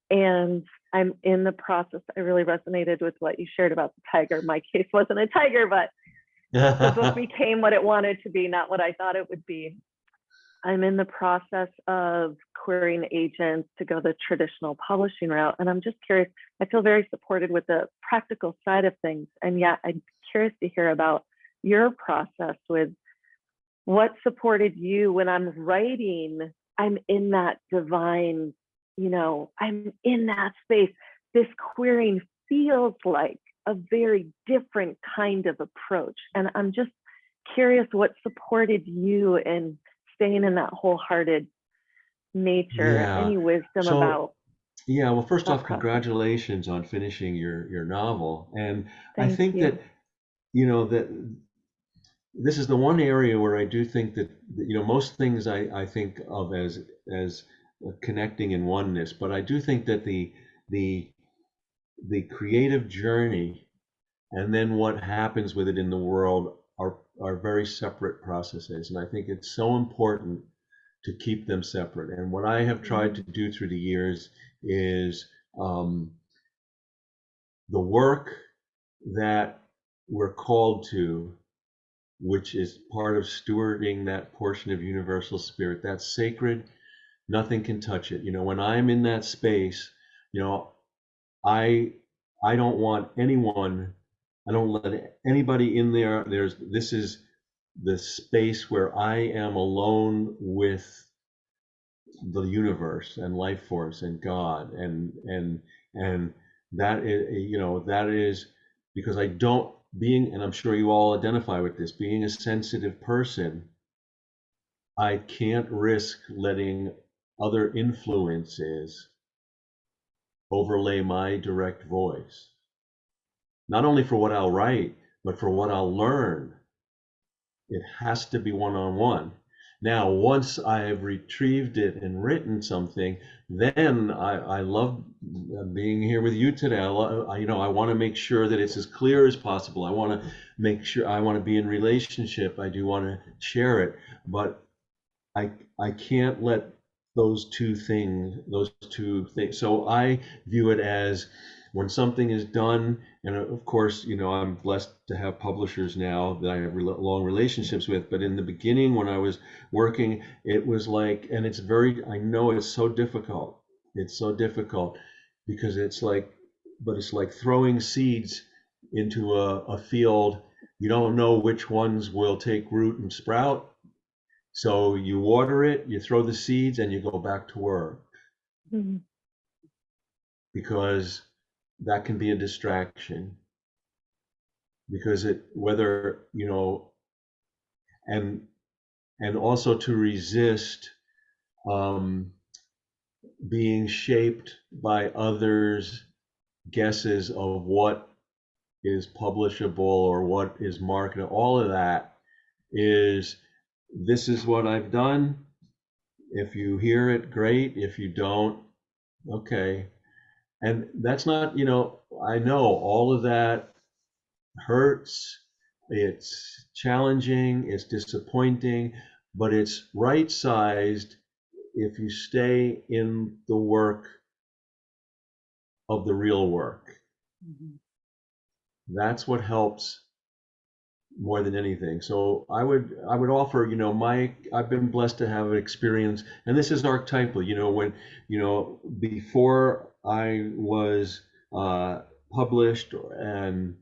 and I'm in the process. I really resonated with what you shared about the tiger. My case wasn't a tiger, but the book became what it wanted to be, not what I thought it would be. I'm in the process of querying agents to go the traditional publishing route. And I'm just curious, I feel very supported with the practical side of things. And yet I'm curious to hear about your process with what supported you when I'm writing. I'm in that divine, you know, I'm in that space. This querying feels like a very different kind of approach. And I'm just curious what supported you in staying in that wholehearted nature. Yeah. Any wisdom about? Yeah, well, first that off, process? congratulations on finishing your novel. And I Thank think you. that, you know, that this is the one area where I do think that, you know, most things I think of as connecting in oneness, but I do think that the creative journey and then what happens with it in the world are very separate processes. And I think it's so important to keep them separate. And what I have tried to do through the years is the work that we're called to which is part of stewarding that portion of universal spirit. That's sacred. Nothing can touch it. When I'm in that space, you know, I I don't want anyone, I don't let anybody in there. This is the space where I am alone with the universe and life force and God, and that is, that is because I don't being, and I'm sure you all identify with this, being a sensitive person, I can't risk letting other influences overlay my direct voice, not only for what I'll write, but for what I'll learn. It has to be one-on-one. Now, once I have retrieved it and written something, then I love being here with you today. I want to make sure that it's as clear as possible. I want to make sure, I want to be in relationship. I do want to share it, but I can't let those two things. So I view it as when something is done, and of course, I'm blessed to have publishers now that I have long relationships with. But in the beginning, when I was working, it was like, and I know it's so difficult. It's so difficult because but it's like throwing seeds into a field. You don't know which ones will take root and sprout. So you water it, you throw the seeds, and you go back to work. Mhm. Because that can be a distraction. Because and also to resist being shaped by others' guesses of what is publishable or what is marketable. All of that is, this is what I've done. If you hear it, great. If you don't, okay. And that's not, I know all of that hurts, it's challenging, it's disappointing, but it's right sized if you stay in the work of the real work. Mhm. That's what helps more than anything. So I would offer, I've been blessed to have an experience, and this is archetypal, when, before I was published and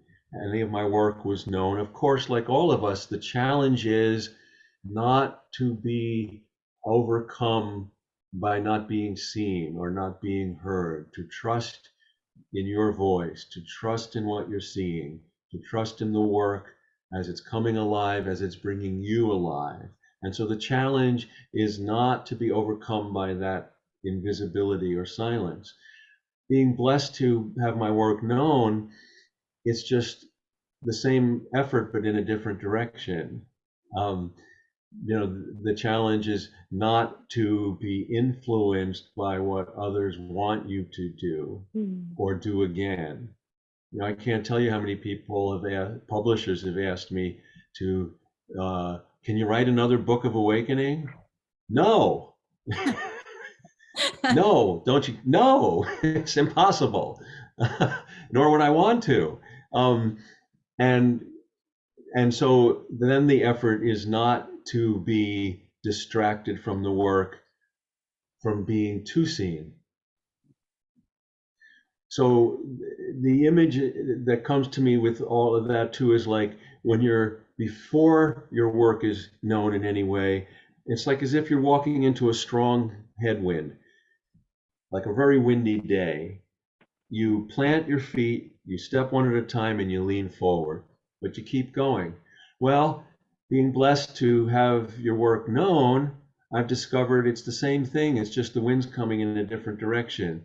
any of my work was known. Of course, like all of us, the challenge is not to be overcome by not being seen or not being heard, to trust in your voice, to trust in what you're seeing, to trust in the work as it's coming alive, as it's bringing you alive. And so the challenge is not to be overcome by that invisibility or silence. Being blessed to have my work known, it's just the same effort, but in a different direction. Um, the challenge is not to be influenced by what others want you to do Mhm. or do again. I can't tell you how many publishers have asked me to, can you write another book of awakening? No. No, don't you? No, it's impossible. Nor would I want to. Um, and and so then the effort is not to be distracted from the work, from being too seen. So the image that comes to me with all of that too is like when before your work is known in any way, it's like as if you're walking into a strong headwind, like a very windy day. You plant your feet, you step one at a time, and you lean forward, but you keep going. Well, being blessed to have your work known, I've discovered it's the same thing. It's just the wind's coming in a different direction.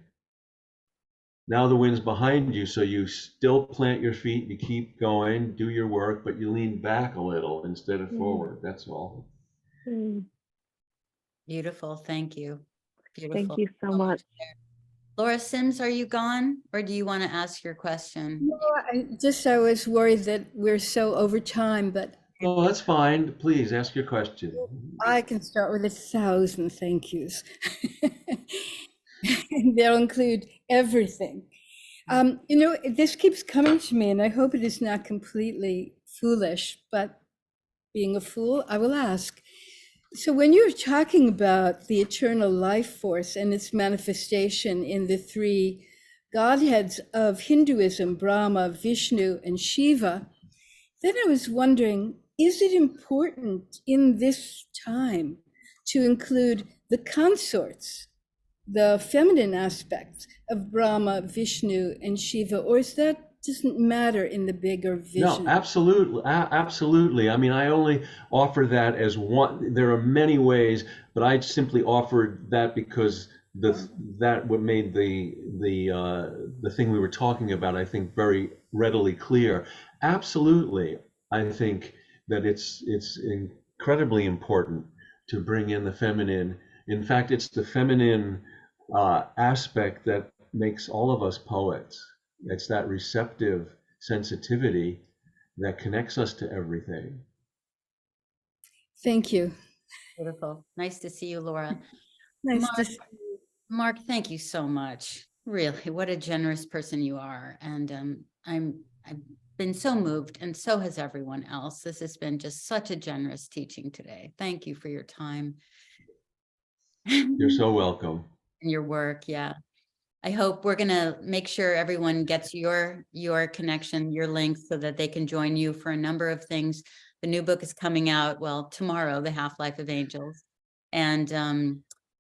Now the wind's behind you, so you still plant your feet, you keep going, do your work, but you lean back a little instead of forward. That's all. Mhm. Beautiful. Thank you. Thank Beautiful. you so much. Laura Sims, are you gone or do you want to ask your question? No, I was worried that we're so over time, but Oh, that's fine. Please ask your question. I can start with 1,000 thank yous. They'll include everything. This keeps coming to me, and I hope it is not completely foolish, but being a fool, I will ask. So when you're talking about the eternal life force and its manifestation in the three godheads of Hinduism, Brahma, Vishnu, and Shiva, then I was wondering, is it important in this time to include the consorts, the feminine aspects of Brahma, Vishnu, and Shiva, or is that doesn't matter in the bigger vision? No, absolutely, absolutely. I mean, I only offer that as one. There are many ways, but I simply offered that because that what made the thing we were talking about, I think, very readily clear. Absolutely, I think that it's incredibly important to bring in the feminine. In fact, it's the feminine aspect that makes all of us poets. It's that receptive sensitivity that connects us to everything. Thank you. Beautiful. Nice to see you, Laura. Nice to Mark, see Mark, thank you so much. Really, what a generous person you are. And I've been so moved, and so has everyone else. This has been just such a generous teaching today. Thank you for your time. You're so welcome. And your work, yeah. I hope we're gonna make sure everyone gets your connection, your link, so that they can join you for a number of things. The new book is coming out, well, tomorrow, The Half-Life of Angels. And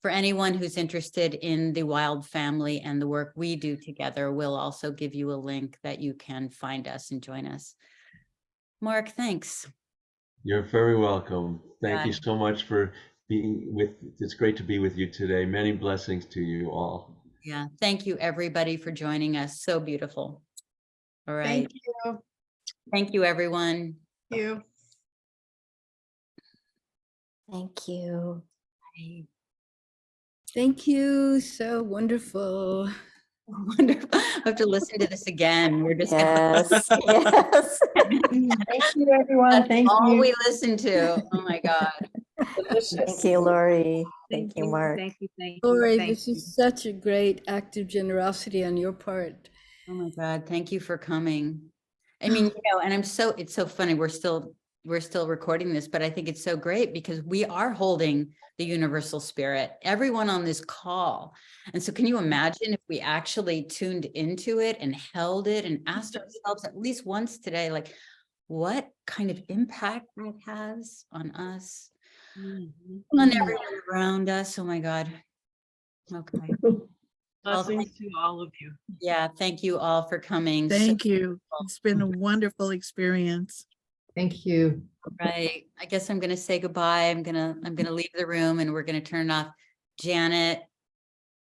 for anyone who's interested in the Wild family and the work we do together, we'll also give you a link that you can find us and join us. Mark, thanks. You're very welcome. Thank you Yeah. so much for being with. It's great to be with you today. Many blessings to you all. Yeah, thank you, everybody, for joining us. So beautiful. All right. Thank you. Thank you, everyone. Thank you. Thank you. Bye. Thank you. So wonderful. Wonderful. I have to listen to this again. We're just Yes, yes. Thank you, everyone. that's Thank all you. we listen to. Oh my God. Delicious. Thank you, Lori. Thank you, Mark. Thank you, thank you. Lori, thank this you. is such a great act of generosity on your part. Oh my God. Thank you for coming. I mean, and it's so funny. We're still recording this, but I think it's so great because we are holding the universal spirit, everyone on this call. And so can you imagine if we actually tuned into it and held it and asked ourselves at least once today, like, what kind of impact that has on us, on everyone around us? Oh my God. Okay. Blessings to all of you. Yeah. Thank you all for coming. Thank you. It's been a wonderful experience. Thank you. Right. I guess I'm going to say goodbye. I'm going to leave the room and we're going to turn off. Janet,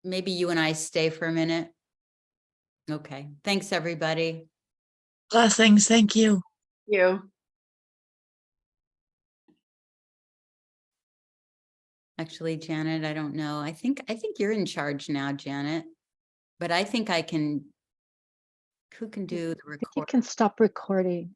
maybe you and I stay for a minute. Okay. Thanks, everybody. Blessings. Thank you. You. Actually, Janet, I don't know. I think you're in charge now, Janet, but I think who can do the I think you record? can stop recording.